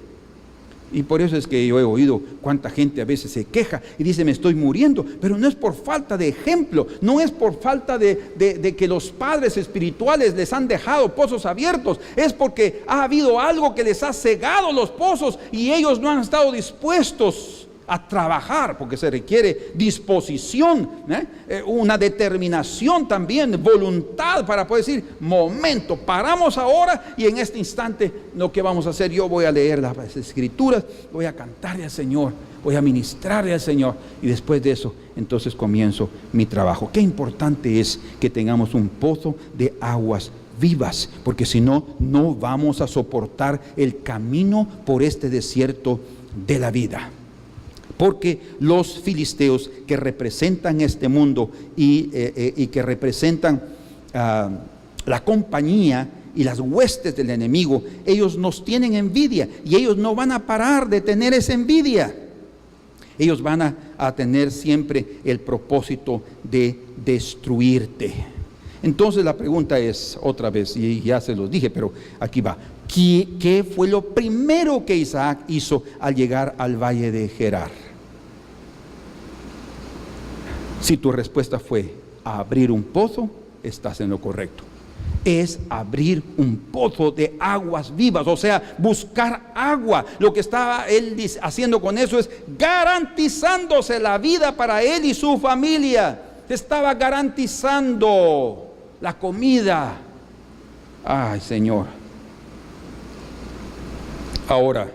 Y por eso es que yo he oído cuánta gente a veces se queja y dice me estoy muriendo, pero no es por falta de ejemplo, no es por falta de que los padres espirituales les han dejado pozos abiertos, es porque ha habido algo que les ha cegado los pozos y ellos no han estado dispuestos a trabajar, porque se requiere disposición, una determinación también, voluntad para poder decir, momento, paramos ahora y en este instante lo que vamos a hacer, yo voy a leer las escrituras, voy a cantarle al Señor, voy a ministrarle al Señor y después de eso, entonces comienzo mi trabajo. Qué importante es que tengamos un pozo de aguas vivas, porque si no, no vamos a soportar el camino por este desierto de la vida. Porque los filisteos que representan este mundo y que representan la compañía y las huestes del enemigo, ellos nos tienen envidia y ellos no van a parar de tener esa envidia. Ellos van a tener siempre el propósito de destruirte. Entonces la pregunta es, otra vez, y ya se los dije, pero aquí va. ¿Qué fue lo primero que Isaac hizo al llegar al valle de Gerar? Si tu respuesta fue abrir un pozo, estás en lo correcto. Es abrir un pozo de aguas vivas, o sea, buscar agua. Lo que estaba él haciendo con eso es garantizándose la vida para él y su familia. Estaba garantizando la comida. Ay, Señor. Ahora,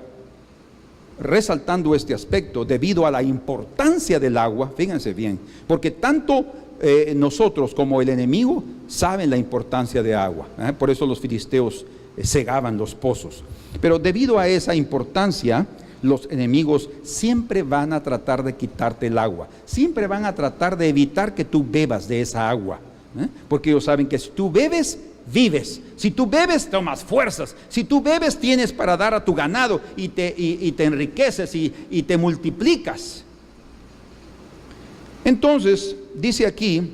resaltando este aspecto, debido a la importancia del agua, fíjense bien, porque tanto nosotros como el enemigo saben la importancia de agua, por eso los filisteos cegaban los pozos, pero debido a esa importancia, los enemigos siempre van a tratar de quitarte el agua, siempre van a tratar de evitar que tú bebas de esa agua, porque ellos saben que si tú bebes, vives. Si tú bebes, tomas fuerzas. Si tú bebes, tienes para dar a tu ganado y te enriqueces y te multiplicas. Entonces, dice aquí,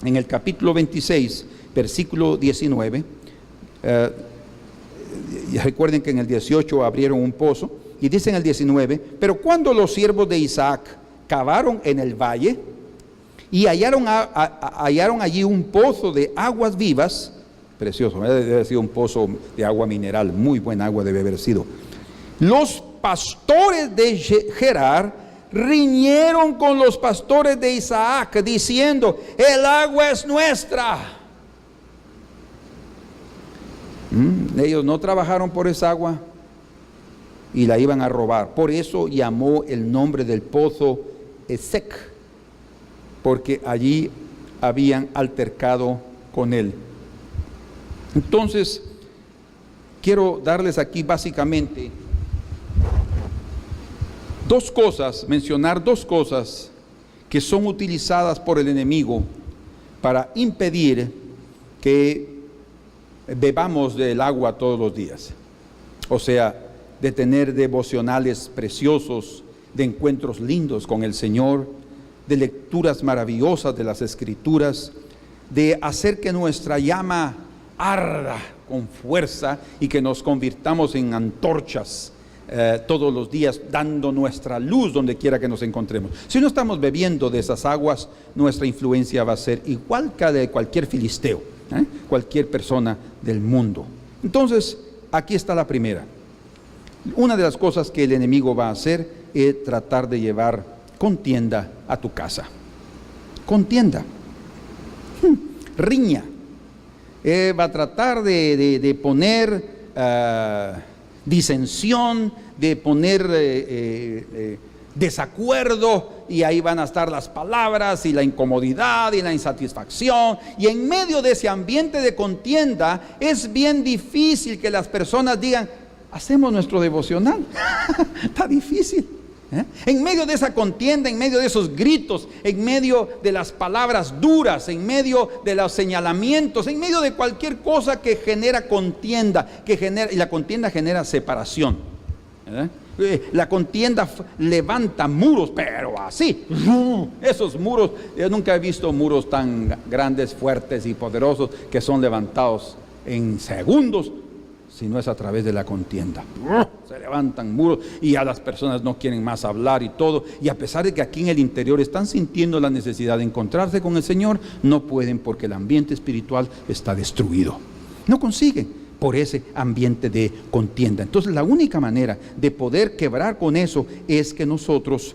en el capítulo 26, versículo 19, recuerden que en el 18 abrieron un pozo, y dice en el 19, pero cuando los siervos de Isaac cavaron en el valle, y hallaron allí un pozo de aguas vivas, precioso, debe haber sido un pozo de agua mineral, muy buena agua debe haber sido. Los pastores de Gerar riñeron con los pastores de Isaac, diciendo, el agua es nuestra. Ellos no trabajaron por esa agua y la iban a robar. Por eso llamó el nombre del pozo Esek, porque allí habían altercado con él. Entonces, quiero darles aquí básicamente mencionar dos cosas que son utilizadas por el enemigo para impedir que bebamos del agua todos los días. O sea, de tener devocionales preciosos, de encuentros lindos con el Señor, de lecturas maravillosas de las Escrituras, de hacer que nuestra llama arda con fuerza y que nos convirtamos en antorchas todos los días, dando nuestra luz donde quiera que nos encontremos. Si no estamos bebiendo de esas aguas, nuestra influencia va a ser igual que la de cualquier filisteo, cualquier persona del mundo. Entonces, aquí está la primera. Una de las cosas que el enemigo va a hacer es tratar de llevar contienda a tu casa. Contienda, riña. Va a tratar de poner disensión, de poner desacuerdo, y ahí van a estar las palabras y la incomodidad y la insatisfacción. Y en medio de ese ambiente de contienda es bien difícil que las personas digan: hacemos nuestro devocional. Está difícil. En medio de esa contienda, en medio de esos gritos, en medio de las palabras duras, en medio de los señalamientos, en medio de cualquier cosa que genera contienda, y la contienda genera separación. La contienda levanta muros, pero así, esos muros, yo nunca he visto muros tan grandes, fuertes y poderosos que son levantados en segundos, si no es a través de la contienda. Se levantan muros y ya las personas no quieren más hablar y todo, y a pesar de que aquí en el interior están sintiendo la necesidad de encontrarse con el Señor, no pueden, porque el ambiente espiritual está destruido. No consiguen por ese ambiente de contienda. Entonces la única manera de poder quebrar con eso es que nosotros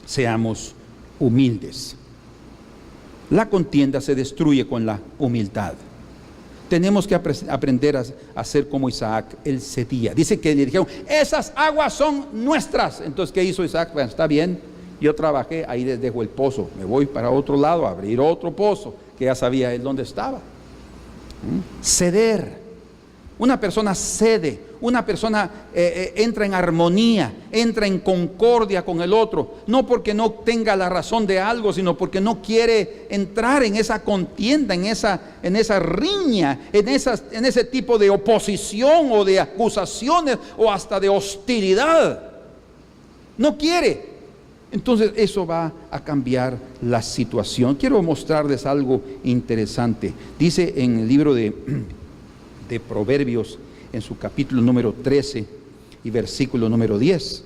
seamos humildes. La contienda se destruye con la humildad. Tenemos que aprender a ser como Isaac. Él cedía. Dice que le dijeron: esas aguas son nuestras. Entonces, ¿qué hizo Isaac? Bueno, está bien, yo trabajé, ahí les dejo el pozo, me voy para otro lado a abrir otro pozo, que ya sabía él dónde estaba. Ceder. Una persona cede, una persona entra en armonía, entra en concordia con el otro, no porque no tenga la razón de algo, sino porque no quiere entrar en esa contienda, en esa riña, en ese tipo de oposición o de acusaciones o hasta de hostilidad. No quiere. Entonces eso va a cambiar la situación. Quiero mostrarles algo interesante. Dice en el libro de Proverbios, en su capítulo número 13 y versículo número 10.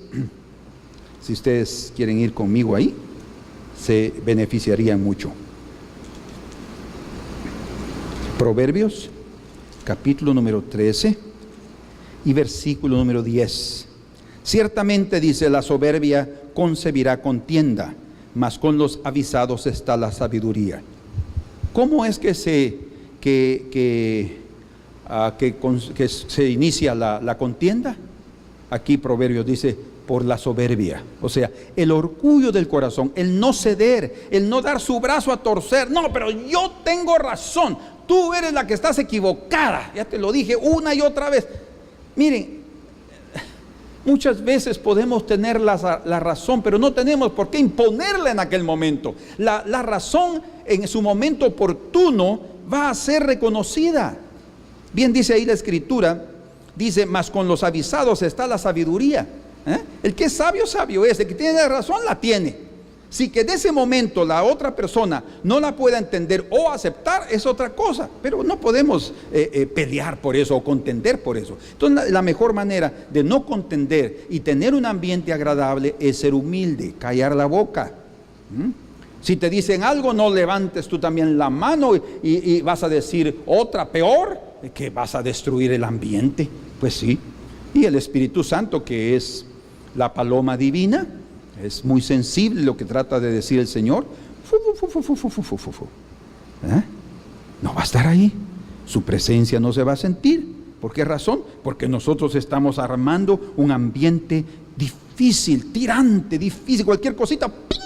Si ustedes quieren ir conmigo ahí, se beneficiarían mucho. Proverbios, capítulo número 13 y versículo número 10. Ciertamente, dice, la soberbia concebirá contienda, mas con los avisados está la sabiduría. ¿Cómo es que se inicia la contienda? Aquí Proverbios dice: por la soberbia. O sea, el orgullo del corazón, el no ceder, el no dar su brazo a torcer. No, pero yo tengo razón, tú eres la que estás equivocada. Ya te lo dije una y otra vez. Miren, muchas veces podemos tener la razón, pero no tenemos por qué imponerla en aquel momento. La razón en su momento oportuno va a ser reconocida. Bien dice ahí la Escritura, dice: mas con los avisados está la sabiduría. El que es sabio, sabio es. El que tiene la razón, la tiene. Si que en ese momento la otra persona no la pueda entender o aceptar, es otra cosa. Pero no podemos pelear por eso o contender por eso. Entonces la mejor manera de no contender y tener un ambiente agradable es ser humilde, callar la boca. Si te dicen algo, no levantes tú también la mano y vas a decir otra peor, que vas a destruir el ambiente. Pues sí. Y el Espíritu Santo, que es la paloma divina, es muy sensible lo que trata de decir el Señor. No va a estar ahí. Su presencia no se va a sentir. ¿Por qué razón? Porque nosotros estamos armando un ambiente difícil, tirante, difícil. Cualquier cosita, ¡ping!,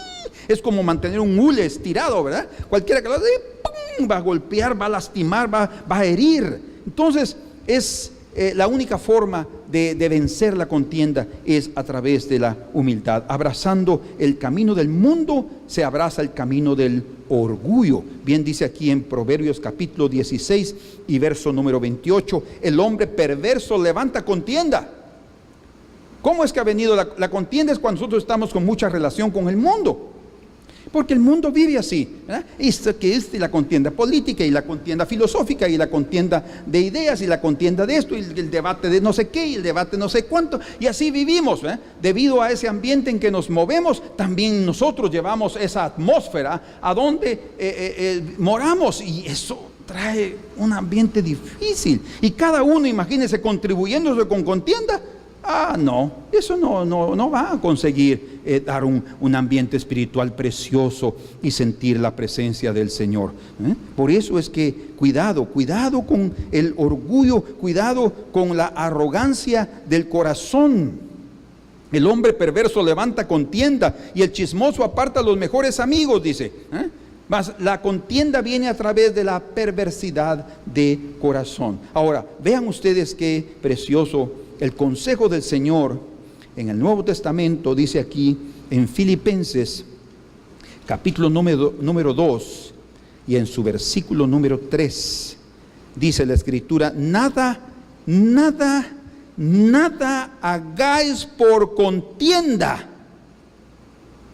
es como mantener un hule estirado, ¿verdad? Cualquiera que lo haga, ¡pum!, va a golpear, va a lastimar, va a herir. Entonces es la única forma de vencer la contienda es a través de la humildad. Abrazando el camino del mundo, se abraza el camino del orgullo. Bien dice aquí en Proverbios capítulo 16 y verso número 28, el hombre perverso levanta contienda. ¿Cómo es que ha venido la contienda? Es cuando nosotros estamos con mucha relación con el mundo. Porque el mundo vive así, ¿verdad? Y la contienda política, y la contienda filosófica, y la contienda de ideas, y la contienda de esto, y el debate de no sé qué, y el debate no sé cuánto, y así vivimos, ¿verdad? Debido a ese ambiente en que nos movemos, también nosotros llevamos esa atmósfera a donde moramos, y eso trae un ambiente difícil. Y cada uno, imagínense, contribuyéndose con contienda. No, eso no va a conseguir dar un ambiente espiritual precioso y sentir la presencia del Señor. Por eso es que cuidado con el orgullo, cuidado con la arrogancia del corazón. El hombre perverso levanta contienda y el chismoso aparta a los mejores amigos, dice. Mas la contienda viene a través de la perversidad de corazón. Ahora, vean ustedes qué precioso. El consejo del Señor en el Nuevo Testamento dice aquí en Filipenses capítulo número 2 y en su versículo número 3 dice la Escritura: nada hagáis por contienda.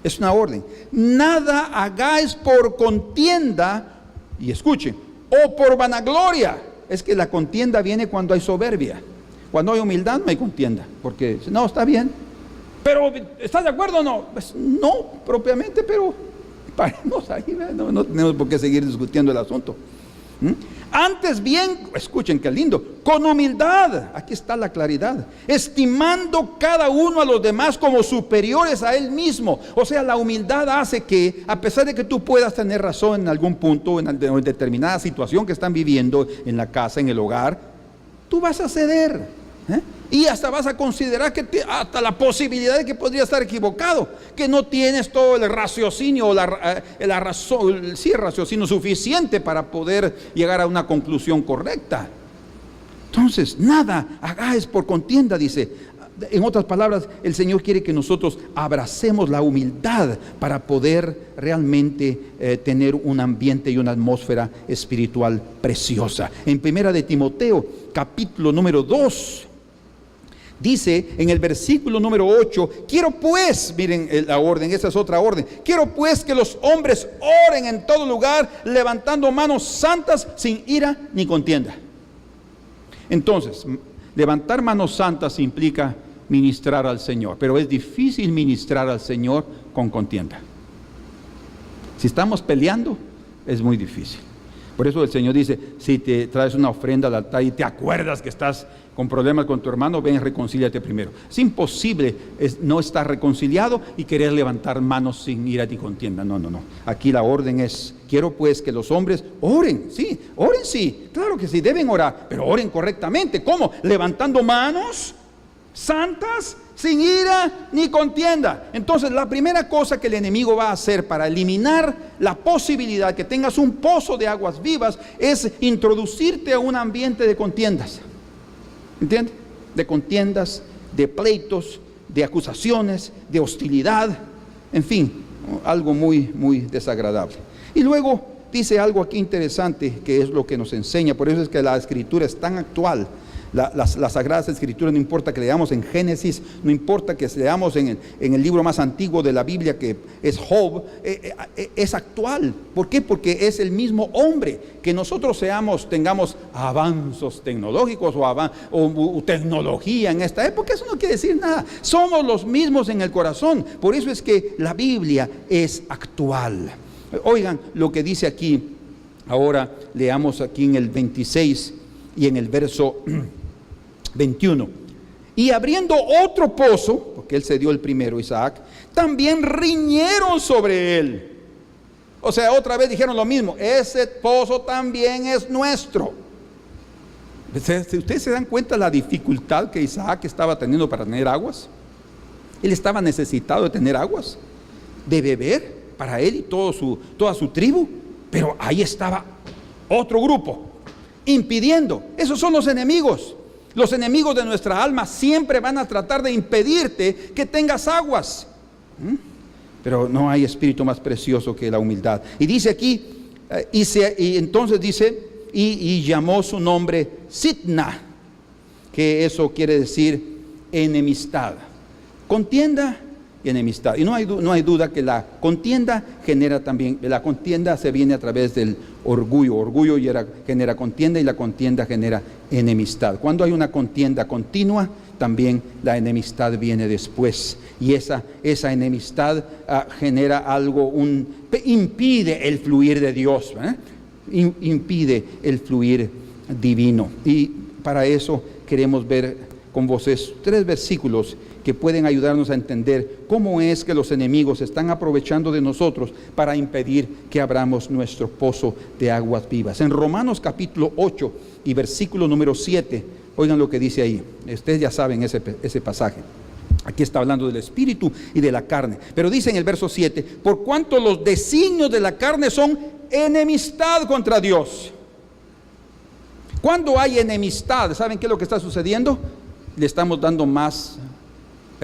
Es una orden. Nada hagáis por contienda, y escuchen, o por vanagloria. Es que la contienda viene cuando hay soberbia. Cuando hay humildad no hay contienda, porque no, está bien, pero ¿estás de acuerdo o no? Pues no, propiamente, pero paremos ahí, no tenemos por qué seguir discutiendo el asunto. Antes bien, escuchen qué lindo, con humildad, aquí está la claridad, estimando cada uno a los demás como superiores a él mismo. O sea, la humildad hace que, a pesar de que tú puedas tener razón en algún punto, en determinada situación que están viviendo en la casa, en el hogar, tú vas a ceder. Y hasta vas a considerar que hasta la posibilidad de que podría estar equivocado, que no tienes todo el raciocinio o el raciocinio suficiente para poder llegar a una conclusión correcta. Entonces, nada hagáis por contienda, dice. En otras palabras, el Señor quiere que nosotros abracemos la humildad para poder realmente tener un ambiente y una atmósfera espiritual preciosa. En Primera de Timoteo, capítulo número 2, dice en el versículo número 8: quiero pues, miren la orden, esa es otra orden, quiero pues que los hombres oren en todo lugar, levantando manos santas, sin ira ni contienda. Entonces, levantar manos santas implica ministrar al Señor, pero es difícil ministrar al Señor con contienda. Si estamos peleando, es muy difícil. Por eso el Señor dice: si te traes una ofrenda al altar y te acuerdas que estás con problemas con tu hermano, ven, reconcíliate primero. Es imposible no estar reconciliado y querer levantar manos sin ira ni contienda. No. Aquí la orden es: quiero pues que los hombres oren, sí, claro que sí, deben orar, pero oren correctamente. ¿Cómo? Levantando manos santas, sin ira ni contienda. Entonces, la primera cosa que el enemigo va a hacer para eliminar la posibilidad que tengas un pozo de aguas vivas es introducirte a un ambiente de contiendas. ¿Entiendes? De contiendas, de pleitos, de acusaciones, de hostilidad, en fin, algo muy, muy desagradable. Y luego dice algo aquí interesante, que es lo que nos enseña. Por eso es que la Escritura es tan actual. Las Sagradas Escrituras, no importa que leamos en Génesis, no importa que leamos en el libro más antiguo de la Biblia, que es Job, es actual. ¿Por qué? Porque es el mismo hombre. Que nosotros tengamos avances tecnológicos o tecnología en esta época, eso no quiere decir nada. Somos los mismos en el corazón. Por eso es que la Biblia es actual. Oigan lo que dice aquí. Ahora leamos aquí en el 26 y en el verso 21. Y abriendo otro pozo, porque él se dio el primero, Isaac, también riñeron sobre él. O sea, otra vez dijeron lo mismo: ese pozo también es nuestro. ¿Ustedes se dan cuenta de la dificultad que Isaac estaba teniendo para tener aguas? Él estaba necesitado de tener aguas, de beber para él y toda su tribu. Pero ahí estaba otro grupo impidiendo. Esos son los enemigos. Los enemigos de nuestra alma siempre van a tratar de impedirte que tengas aguas. Pero no hay espíritu más precioso que la humildad. Y dice aquí, y entonces dice, y llamó su nombre Sitna, que eso quiere decir enemistad. Contienda y enemistad. Y no hay duda que la contienda genera también, la contienda se viene a través del orgullo. Orgullo genera contienda y la contienda genera enemistad. Cuando hay una contienda continua, también la enemistad viene después. Y esa enemistad genera algo, impide el fluir de Dios, impide el fluir divino. Y para eso queremos ver con voces 3 versículos que pueden ayudarnos a entender cómo es que los enemigos están aprovechando de nosotros para impedir que abramos nuestro pozo de aguas vivas. En Romanos capítulo 8 y versículo número 7, oigan lo que dice ahí. Ustedes ya saben ese pasaje. Aquí está hablando del espíritu y de la carne. Pero dice en el verso 7, por cuanto los designios de la carne son enemistad contra Dios. Cuando hay enemistad, ¿saben qué es lo que está sucediendo? Le estamos dando más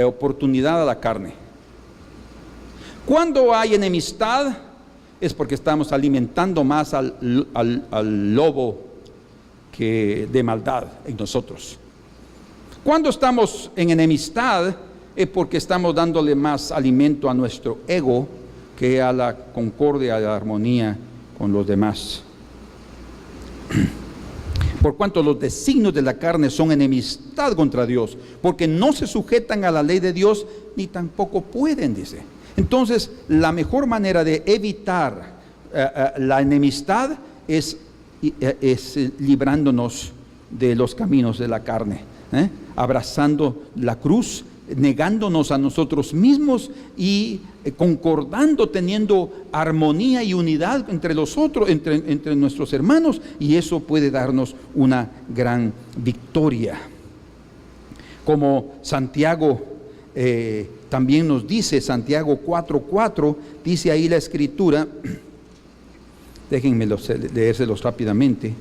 oportunidad a la carne. Cuando hay enemistad es porque estamos alimentando más al lobo de maldad en nosotros. Cuando estamos en enemistad es porque estamos dándole más alimento a nuestro ego que a la concordia, a la armonía con los demás. Por cuanto los designios de la carne son enemistad contra Dios, porque no se sujetan a la ley de Dios, ni tampoco pueden, dice. Entonces, la mejor manera de evitar la enemistad es librándonos de los caminos de la carne, abrazando la cruz, negándonos a nosotros mismos y concordando, teniendo armonía y unidad entre los otros, entre nuestros hermanos, y eso puede darnos una gran victoria. Como Santiago también nos dice, Santiago 4:4, dice ahí la escritura, déjenme leérselos rápidamente.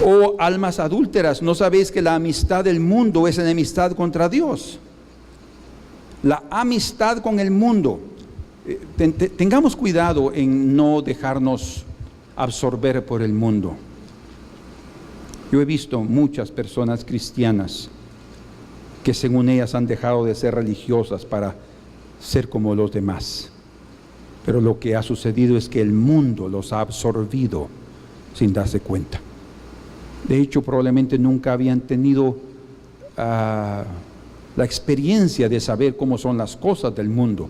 Oh almas adúlteras, ¿no sabéis que la amistad del mundo es enemistad contra Dios? La amistad con el mundo. Tengamos cuidado en no dejarnos absorber por el mundo. Yo he visto muchas personas cristianas que según ellas han dejado de ser religiosas para ser como los demás. Pero lo que ha sucedido es que el mundo los ha absorbido sin darse cuenta. De hecho, probablemente nunca habían tenido la experiencia de saber cómo son las cosas del mundo.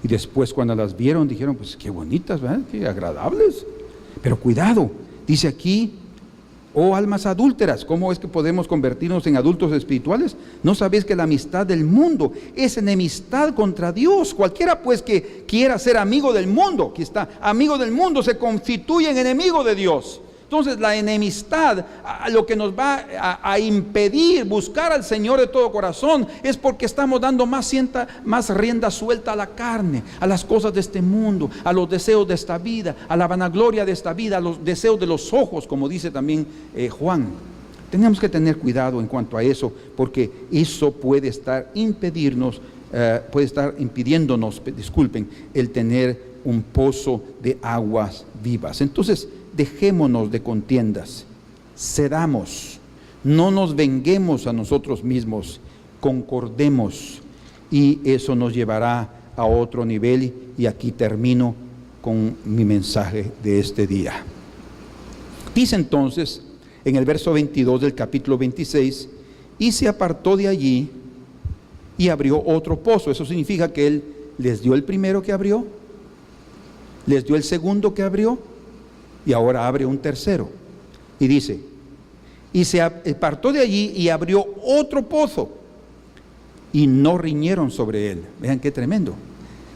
Y después cuando las vieron, dijeron, pues qué bonitas, ¿verdad? Qué agradables. Pero cuidado, dice aquí, oh almas adúlteras, ¿cómo es que podemos convertirnos en adultos espirituales? ¿No sabéis que la amistad del mundo es enemistad contra Dios? Cualquiera pues que quiera ser amigo del mundo, que está amigo del mundo, se constituye en enemigo de Dios. Entonces la enemistad, lo que nos va a impedir buscar al Señor de todo corazón, es porque estamos dando más rienda suelta a la carne, a las cosas de este mundo, a los deseos de esta vida, a la vanagloria de esta vida, a los deseos de los ojos, como dice también Juan. Tenemos que tener cuidado en cuanto a eso, porque eso puede estar impidiéndonos, el tener un pozo de aguas vivas. Entonces, dejémonos de contiendas, cedamos, no nos venguemos a nosotros mismos, concordemos, y eso nos llevará a otro nivel. Y aquí termino con mi mensaje de este día. Dice entonces en el verso 22 del capítulo 26, y se apartó de allí y abrió otro pozo. Eso significa que él les dio el primero que abrió, les dio el segundo que abrió, y ahora abre un tercero. Y dice, y se apartó de allí y abrió otro pozo, y no riñeron sobre él. Vean qué tremendo.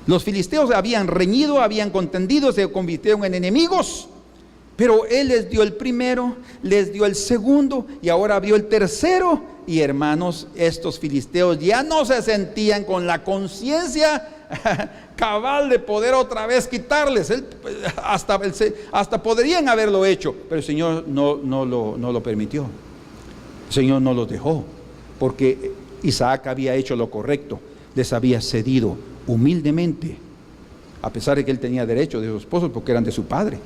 Los filisteos habían reñido, habían contendido, se convirtieron en enemigos, pero él les dio el primero, les dio el segundo, y ahora abrió el tercero. Y hermanos, estos filisteos ya no se sentían con la conciencia cabal de poder otra vez quitarles. Hasta podrían haberlo hecho, pero el Señor no lo permitió. El Señor no los dejó, porque Isaac había hecho lo correcto, les había cedido humildemente, a pesar de que él tenía derecho de sus esposos porque eran de su padre.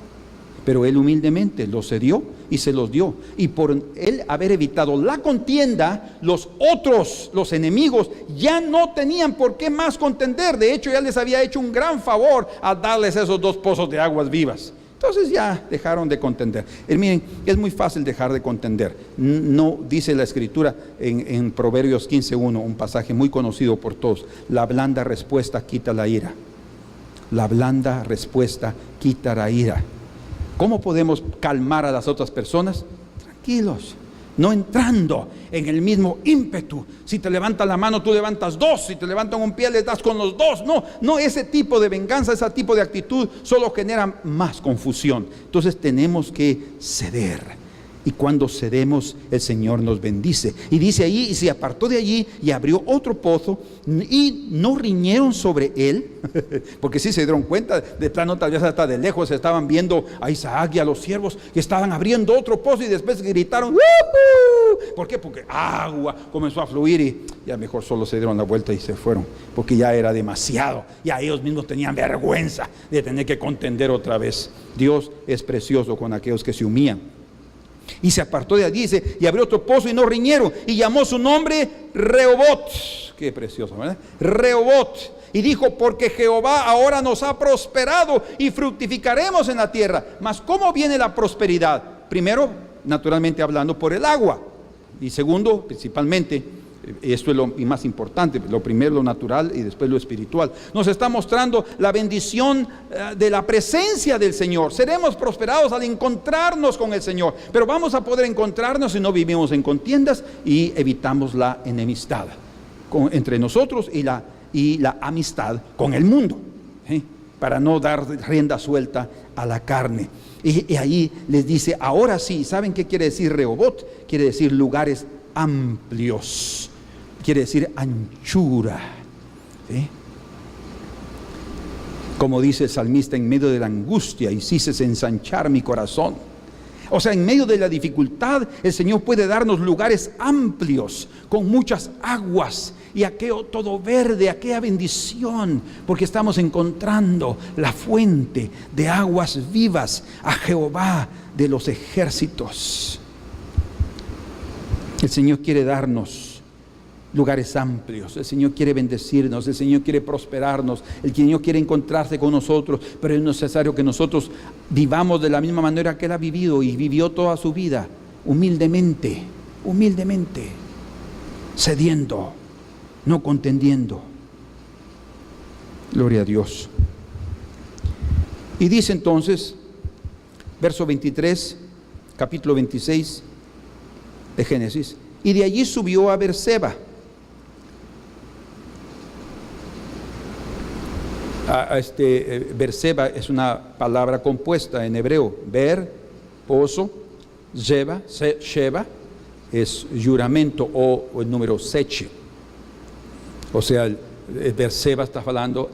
Pero él humildemente los cedió y se los dio. Y por él haber evitado la contienda, los otros, los enemigos, ya no tenían por qué más contender. De hecho, ya les había hecho un gran favor al darles esos 2 pozos de aguas vivas. Entonces ya dejaron de contender. Miren, es muy fácil dejar de contender. No dice la Escritura en Proverbios 15:1, un pasaje muy conocido por todos: la blanda respuesta quita la ira. La blanda respuesta quita la ira. ¿Cómo podemos calmar a las otras personas? Tranquilos, no entrando en el mismo ímpetu. Si te levantan la mano, tú levantas 2. Si te levantan un pie, le das con los 2. No, ese tipo de venganza, ese tipo de actitud solo genera más confusión. Entonces tenemos que ceder. Y cuando cedemos, el Señor nos bendice. Y dice ahí, y se apartó de allí y abrió otro pozo, y no riñeron sobre él, porque sí se dieron cuenta, de plano tal vez hasta de lejos estaban viendo a Isaac y a los siervos que estaban abriendo otro pozo, y después gritaron ¡Woohoo! ¿Por qué? Porque agua comenzó a fluir, y ya mejor solo se dieron la vuelta y se fueron, porque ya era demasiado. Ya ellos mismos tenían vergüenza de tener que contender otra vez. Dios es precioso con aquellos que se humillan. Y se apartó de allí, dice, y abrió otro pozo y no riñeron, y llamó su nombre Rehobot. Qué precioso, ¿verdad? Rehobot. Y dijo: porque Jehová ahora nos ha prosperado y fructificaremos en la tierra. Mas ¿cómo viene la prosperidad? Primero, naturalmente hablando, por el agua. Y segundo, principalmente, esto es lo más importante, lo primero lo natural y después lo espiritual. Nos está mostrando la bendición de la presencia del Señor. Seremos prosperados al encontrarnos con el Señor, pero vamos a poder encontrarnos si no vivimos en contiendas y evitamos la enemistad entre nosotros y la amistad con el mundo, para no dar rienda suelta a la carne. Y ahí les dice, ahora sí, ¿saben qué quiere decir Rehobot? Quiere decir lugares amplios. Quiere decir anchura, ¿sí? Como dice el salmista, en medio de la angustia hiciste ensanchar mi corazón. O sea, en medio de la dificultad, el Señor puede darnos lugares amplios, con muchas aguas, y aquello todo verde, aquella bendición, porque estamos encontrando la fuente de aguas vivas, a Jehová de los ejércitos. El Señor quiere darnos lugares amplios, el Señor quiere bendecirnos, el Señor quiere prosperarnos, el Señor quiere encontrarse con nosotros, pero es necesario que nosotros vivamos de la misma manera que Él ha vivido y vivió toda su vida, humildemente, cediendo, no contendiendo. Gloria a Dios. Y dice entonces, verso 23, capítulo 26 de Génesis: y de allí subió a Beerseba. Beerseba es una palabra compuesta en hebreo. Ber, pozo, Sheba es juramento, o el número seche. O sea, Beerseba está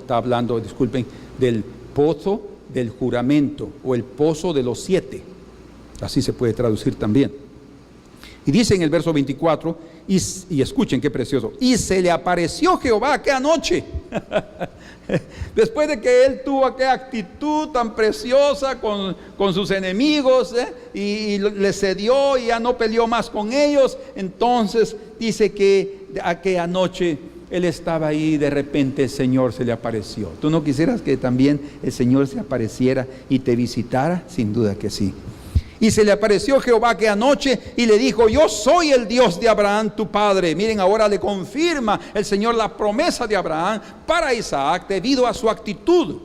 hablando, disculpen, del pozo del juramento, o el pozo de los 7. Así se puede traducir también. Y dice en el verso 24, y escuchen qué precioso: y se le apareció Jehová aquella noche. Después de que él tuvo aquella actitud tan preciosa con sus enemigos, y le cedió y ya no peleó más con ellos, entonces dice que aquella noche él estaba ahí y de repente el Señor se le apareció. ¿Tú no quisieras que también el Señor se apareciera y te visitara? Sin duda que sí. Y se le apareció Jehová aquella noche y le dijo: yo soy el Dios de Abraham tu padre. Miren, ahora le confirma el Señor la promesa de Abraham para Isaac debido a su actitud.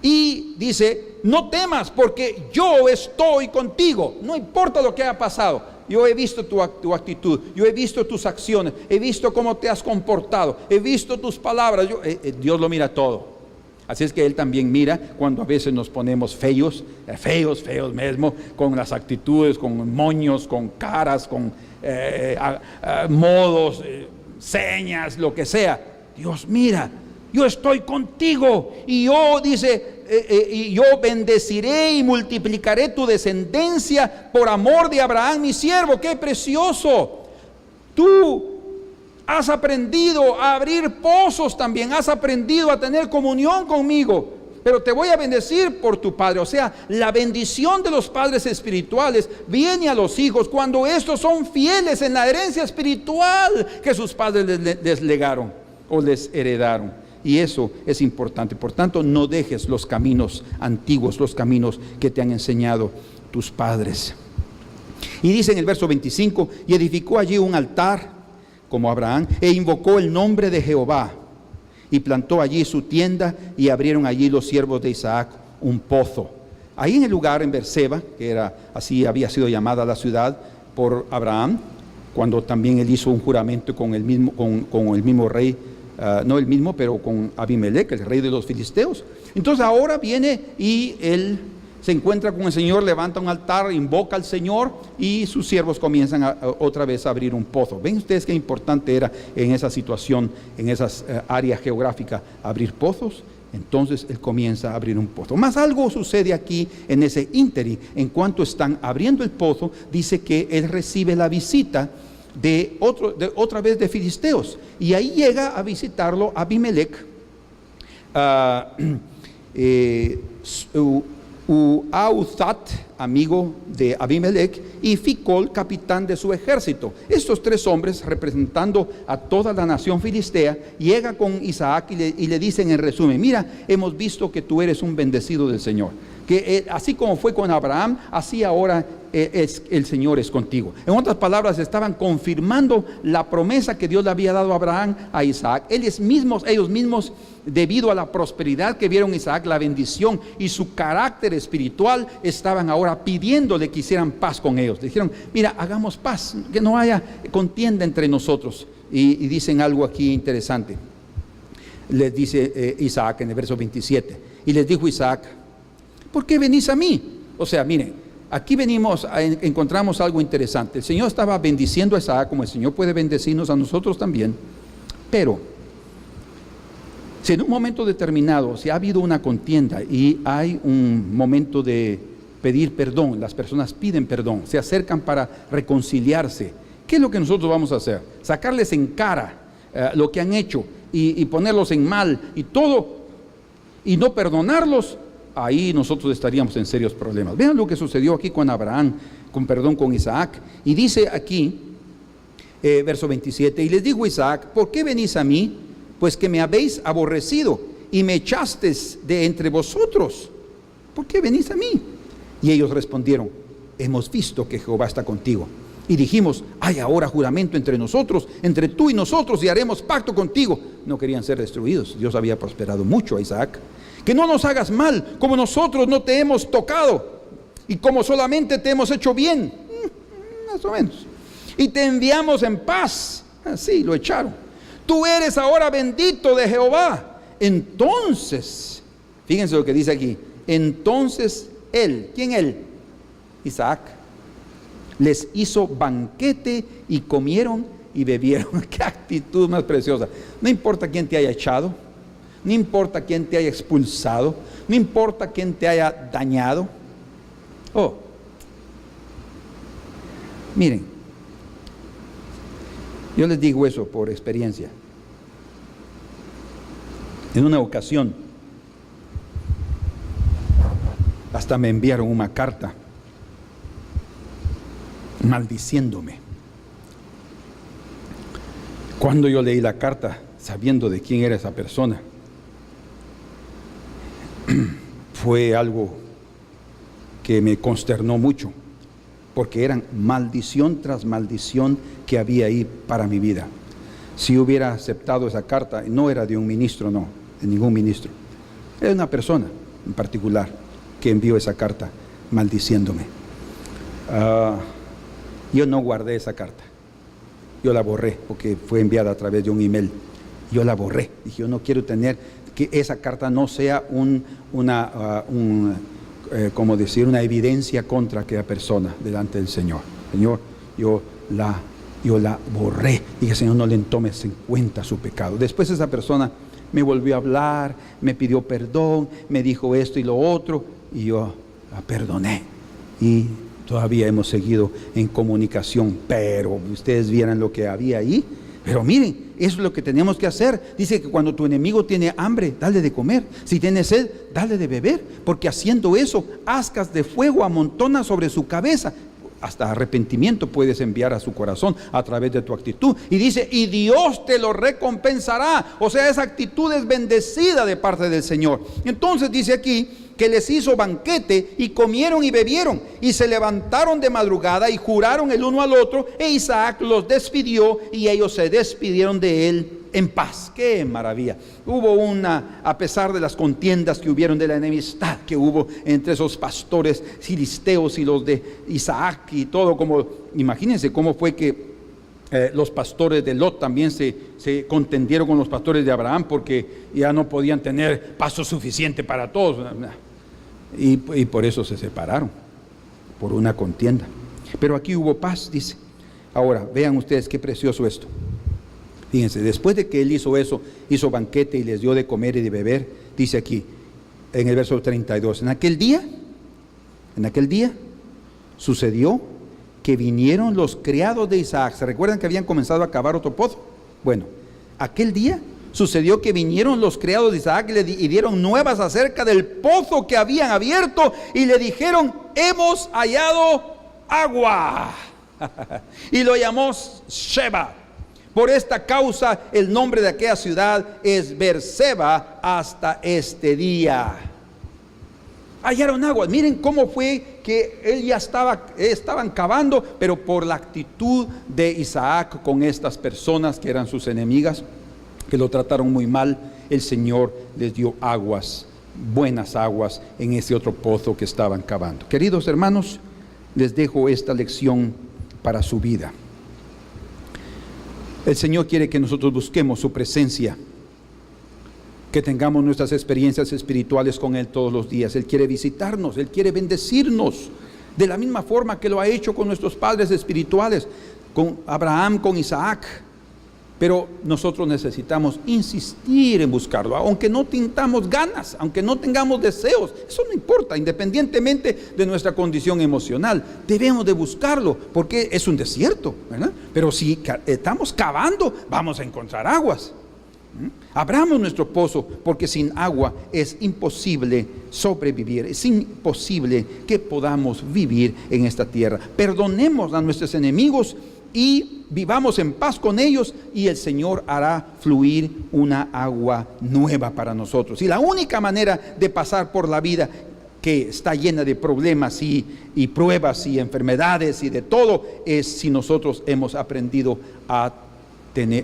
Y dice: no temas, porque yo estoy contigo. No importa lo que haya pasado, yo he visto tu actitud, yo he visto tus acciones, he visto cómo te has comportado, he visto tus palabras. Dios lo mira todo. Así es que Él también mira cuando a veces nos ponemos feos mismo, con las actitudes, con moños, con caras, con modos, señas, lo que sea. Dios mira, yo estoy contigo, y yo, dice, y yo bendeciré y multiplicaré tu descendencia por amor de Abraham mi siervo. ¡Qué precioso! Tú has aprendido a abrir pozos también, has aprendido a tener comunión conmigo, pero te voy a bendecir por tu padre. O sea, la bendición de los padres espirituales viene a los hijos cuando estos son fieles en la herencia espiritual que sus padres les legaron o les heredaron. Y eso es importante. Por tanto, no dejes los caminos antiguos, los caminos que te han enseñado tus padres. Y dice en el verso 25, y edificó allí un altar como Abraham, e invocó el nombre de Jehová, y plantó allí su tienda, y abrieron allí los siervos de Isaac un pozo. Ahí en el lugar, en Berseba, que era así había sido llamada la ciudad por Abraham, cuando también él hizo un juramento con el mismo rey, no el mismo, pero con Abimelech, el rey de los filisteos. Entonces ahora viene y él se encuentra con el Señor, levanta un altar, invoca al Señor, y sus siervos comienzan otra vez a abrir un pozo. ¿Ven ustedes qué importante era en esa situación, en esas áreas geográficas, abrir pozos? Entonces él comienza a abrir un pozo. Más algo sucede aquí en ese ínterin. En cuanto están abriendo el pozo, dice que él recibe la visita de otra vez de filisteos, y ahí llega a visitarlo Abimelech, Uauzat, amigo de Abimelech, y Ficol, capitán de su ejército. Estos tres hombres, representando a toda la nación filistea, llega con Isaac y le dicen en resumen: mira, hemos visto que tú eres un bendecido del Señor, que así como fue con Abraham, así ahora el Señor es contigo. En otras palabras, estaban confirmando la promesa que Dios le había dado a Abraham a Isaac. Ellos mismos, debido a la prosperidad que vieron Isaac, la bendición y su carácter espiritual, estaban ahora pidiéndole que hicieran paz con ellos. Le dijeron: mira, hagamos paz, que no haya contienda entre nosotros. Y dicen algo aquí interesante. Les dice Isaac en el verso 27, y les dijo Isaac: ¿por qué venís a mí? O sea, miren, aquí encontramos algo interesante. El Señor estaba bendiciendo a Isaac, como el Señor puede bendecirnos a nosotros también. Pero si en un momento determinado, si ha habido una contienda y hay un momento de pedir perdón, las personas piden perdón, se acercan para reconciliarse, ¿qué es lo que nosotros vamos a hacer? Sacarles en cara lo que han hecho y ponerlos en mal y todo, y no perdonarlos. Ahí nosotros estaríamos en serios problemas. Vean lo que sucedió aquí con Abraham, con Isaac. Y dice aquí, verso 27, y les dijo Isaac: ¿por qué venís a mí? Pues que me habéis aborrecido y me echasteis de entre vosotros. ¿Por qué venís a mí? Y ellos respondieron: hemos visto que Jehová está contigo, y dijimos: hay ahora juramento entre nosotros, entre tú y nosotros, y haremos pacto contigo. No querían ser destruidos. Dios había prosperado mucho a Isaac. Que no nos hagas mal, como nosotros no te hemos tocado, y como solamente te hemos hecho bien, más o menos, y te enviamos en paz. Así lo echaron. Tú eres ahora bendito de Jehová. Entonces, fíjense lo que dice aquí. Entonces él, ¿quién él? Isaac, les hizo banquete y comieron y bebieron. Qué actitud más preciosa. No importa quién te haya echado, no importa quién te haya expulsado, no importa quién te haya dañado. Oh, miren, yo les digo eso por experiencia. En una ocasión, hasta me enviaron una carta maldiciéndome. Cuando yo leí la carta, sabiendo de quién era esa persona, fue algo que me consternó mucho, porque eran maldición tras maldición que había ahí para mi vida. Si hubiera aceptado esa carta, no era de un ministro, no, de ningún ministro, era una persona en particular que envió esa carta maldiciéndome. Yo no guardé esa carta, yo la borré, porque fue enviada a través de un email. Yo la borré, dije: yo no quiero tener que esa carta no sea una evidencia contra aquella persona delante del Señor. Señor, yo la borré. Dije: Señor, no le tomes en cuenta su pecado. Después esa persona me volvió a hablar, me pidió perdón, me dijo esto y lo otro, y yo la perdoné. Y todavía hemos seguido en comunicación, pero ustedes vieran lo que había ahí. Pero miren, eso es lo que tenemos que hacer. Dice que cuando tu enemigo tiene hambre, dale de comer. Si tiene sed, dale de beber. Porque haciendo eso, ascas de fuego amontonas sobre su cabeza. Hasta arrepentimiento puedes enviar a su corazón a través de tu actitud. Y dice, y Dios te lo recompensará. O sea, esa actitud es bendecida de parte del Señor. Entonces dice aquí que les hizo banquete y comieron y bebieron. Y se levantaron de madrugada y juraron el uno al otro. E Isaac los despidió y ellos se despidieron de él en paz. ¡Qué maravilla! Hubo a pesar de las contiendas que hubieron, de la enemistad que hubo entre esos pastores filisteos y los de Isaac y todo, como imagínense cómo fue que los pastores de Lot también se contendieron con los pastores de Abraham, porque ya no podían tener paso suficiente para todos, y por eso se separaron, por una contienda. Pero aquí hubo paz, dice. Ahora, vean ustedes qué precioso esto. Fíjense, después de que él hizo eso, hizo banquete y les dio de comer y de beber, dice aquí, en el verso 32, en aquel día, sucedió que vinieron los criados de Isaac. ¿Se recuerdan que habían comenzado a cavar otro pozo? Bueno, aquel día sucedió que vinieron los criados de Isaac y dieron nuevas acerca del pozo que habían abierto y le dijeron, hemos hallado agua. Y lo llamó Sheba. Por esta causa el nombre de aquella ciudad es Beerseba hasta este día. Hallaron agua. Miren cómo fue que él ya estaban cavando, pero por la actitud de Isaac con estas personas que eran sus enemigas, que lo trataron muy mal, el Señor les dio aguas, buenas aguas, en ese otro pozo que estaban cavando. Queridos hermanos, les dejo esta lección para su vida. El Señor quiere que nosotros busquemos su presencia, que tengamos nuestras experiencias espirituales con Él todos los días. Él quiere visitarnos, Él quiere bendecirnos, de la misma forma que lo ha hecho con nuestros padres espirituales, con Abraham, con Isaac. Pero nosotros necesitamos insistir en buscarlo, aunque no tengamos ganas, aunque no tengamos deseos, eso no importa, independientemente de nuestra condición emocional, debemos de buscarlo, porque es un desierto, ¿verdad? Pero si estamos cavando, vamos a encontrar aguas. Abramos nuestro pozo, porque sin agua es imposible sobrevivir, es imposible que podamos vivir en esta tierra. Perdonemos a nuestros enemigos y vivamos en paz con ellos, y el Señor hará fluir una agua nueva para nosotros. Y la única manera de pasar por la vida, que está llena de problemas y pruebas y enfermedades y de todo, es si nosotros hemos aprendido a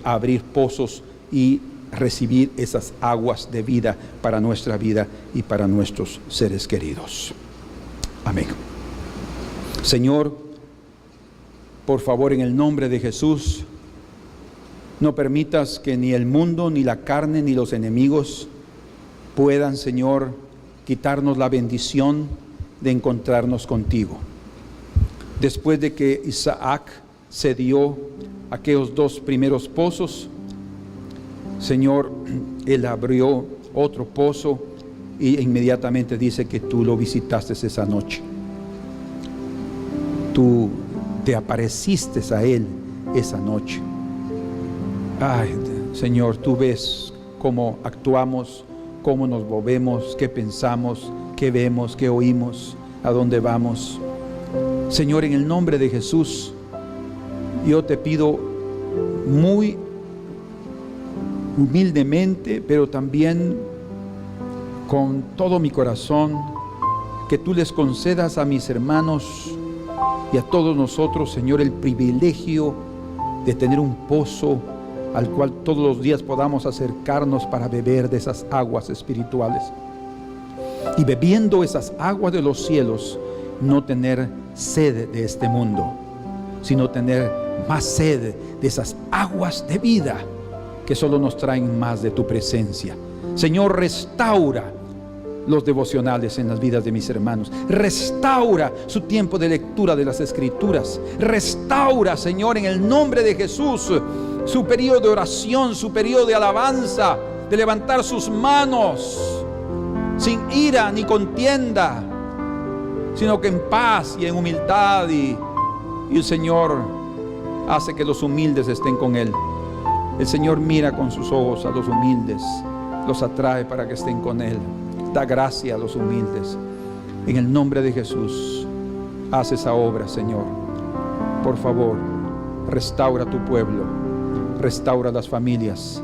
abrir pozos y recibir esas aguas de vida para nuestra vida y para nuestros seres queridos. Amén. Señor, por favor, en el nombre de Jesús, no permitas que ni el mundo, ni la carne, ni los enemigos puedan, Señor, quitarnos la bendición de encontrarnos contigo. Después de que Isaac cedió aquellos dos primeros pozos, Señor, Él abrió otro pozo y inmediatamente dice que tú lo visitaste esa noche. Tú te apareciste a Él esa noche. Ay, Señor, tú ves cómo actuamos, cómo nos movemos, qué pensamos, qué vemos, qué oímos, a dónde vamos. Señor, en el nombre de Jesús, yo te pido muy humildemente, pero también con todo mi corazón, que tú les concedas a mis hermanos y a todos nosotros, Señor, el privilegio de tener un pozo al cual todos los días podamos acercarnos para beber de esas aguas espirituales, y bebiendo esas aguas de los cielos, no tener sed de este mundo, sino tener más sed de esas aguas de vida que solo nos traen más de tu presencia. Señor, restaura los devocionales en las vidas de mis hermanos. Restaura su tiempo de lectura de las Escrituras. Restaura, Señor, en el nombre de Jesús, su periodo de oración, su periodo de alabanza. de levantar sus manos sin ira ni contienda, sino que en paz y en humildad, y el Señor hace que los humildes estén con Él. El Señor mira con sus ojos a los humildes, los atrae para que estén con Él, da gracia a los humildes. En el nombre de Jesús, haz esa obra, Señor. Por favor, restaura tu pueblo, restaura las familias,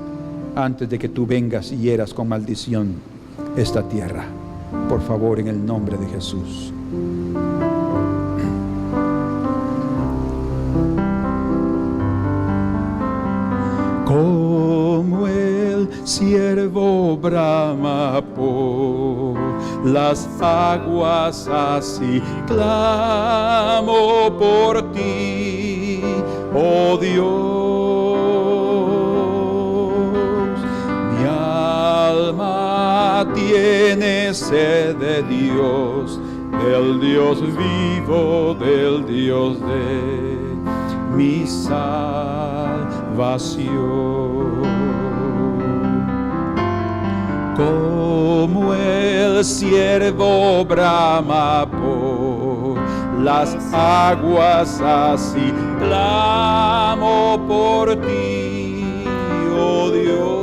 antes de que tú vengas y hieras con maldición esta tierra. Por favor, en el nombre de Jesús. Como el ciervo brama por las aguas, así clamo por ti, oh Dios. Mi alma tiene sed de Dios, del Dios vivo, del Dios de mi salvación. Como el ciervo brama por las aguas, así clamo por ti, oh Dios.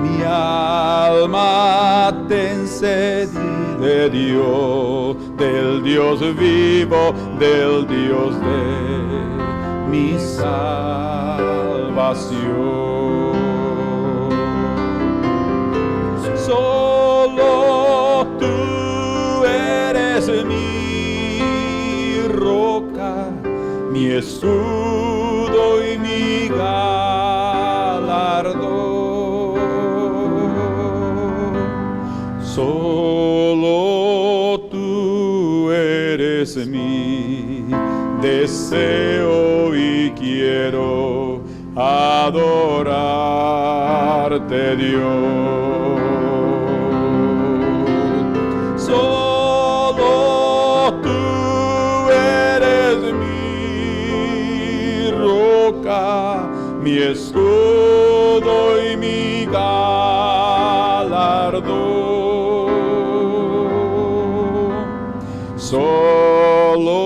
Mi alma ten sed de Dios, del Dios vivo, del Dios de mi salvación. Solo tú eres mi roca, mi escudo y mi galardón. Solo tú eres mi deseo y quiero adorarte, Dios. Solo tú eres mi roca, mi escudo y mi galardón. Solo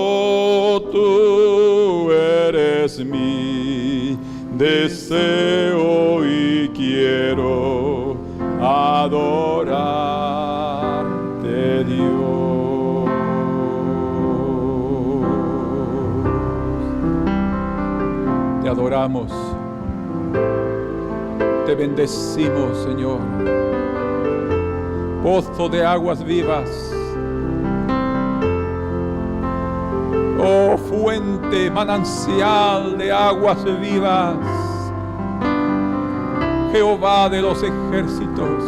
tú eres mi deseo y quiero adorarte, Dios. Te adoramos, te bendecimos, Señor. Pozo de aguas vivas, oh fuente, manancial de aguas vivas, Jehová de los ejércitos.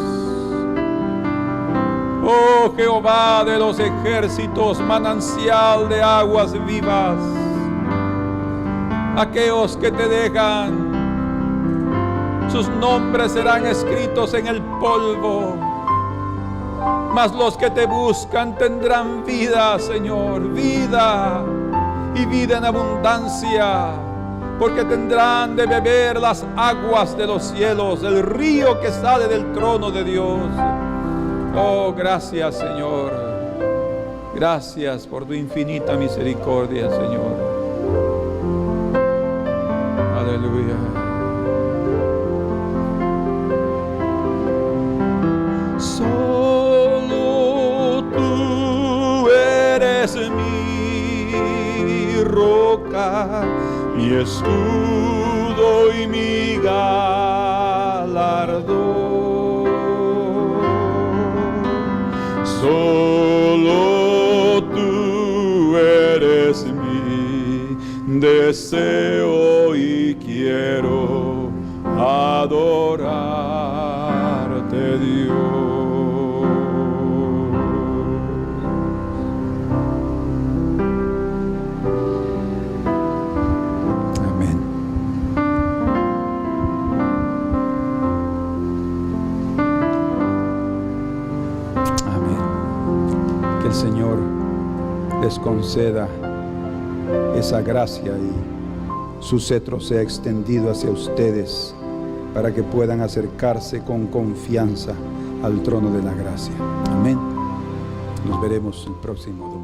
Oh Jehová de los ejércitos, manancial de aguas vivas. Aquellos que te dejan, sus nombres serán escritos en el polvo, mas los que te buscan tendrán vida, Señor, vida y vida en abundancia, porque tendrán de beber las aguas de los cielos, el río que sale del trono de Dios. Oh, gracias, Señor. Gracias por tu infinita misericordia, Señor. Aleluya. Solo tú eres mi roca, mi escudo y mi galardón. Solo tú eres mi deseo y quiero adorarte, Dios. El Señor les conceda esa gracia y su cetro sea extendido hacia ustedes para que puedan acercarse con confianza al trono de la gracia. Amén. Nos veremos el próximo domingo.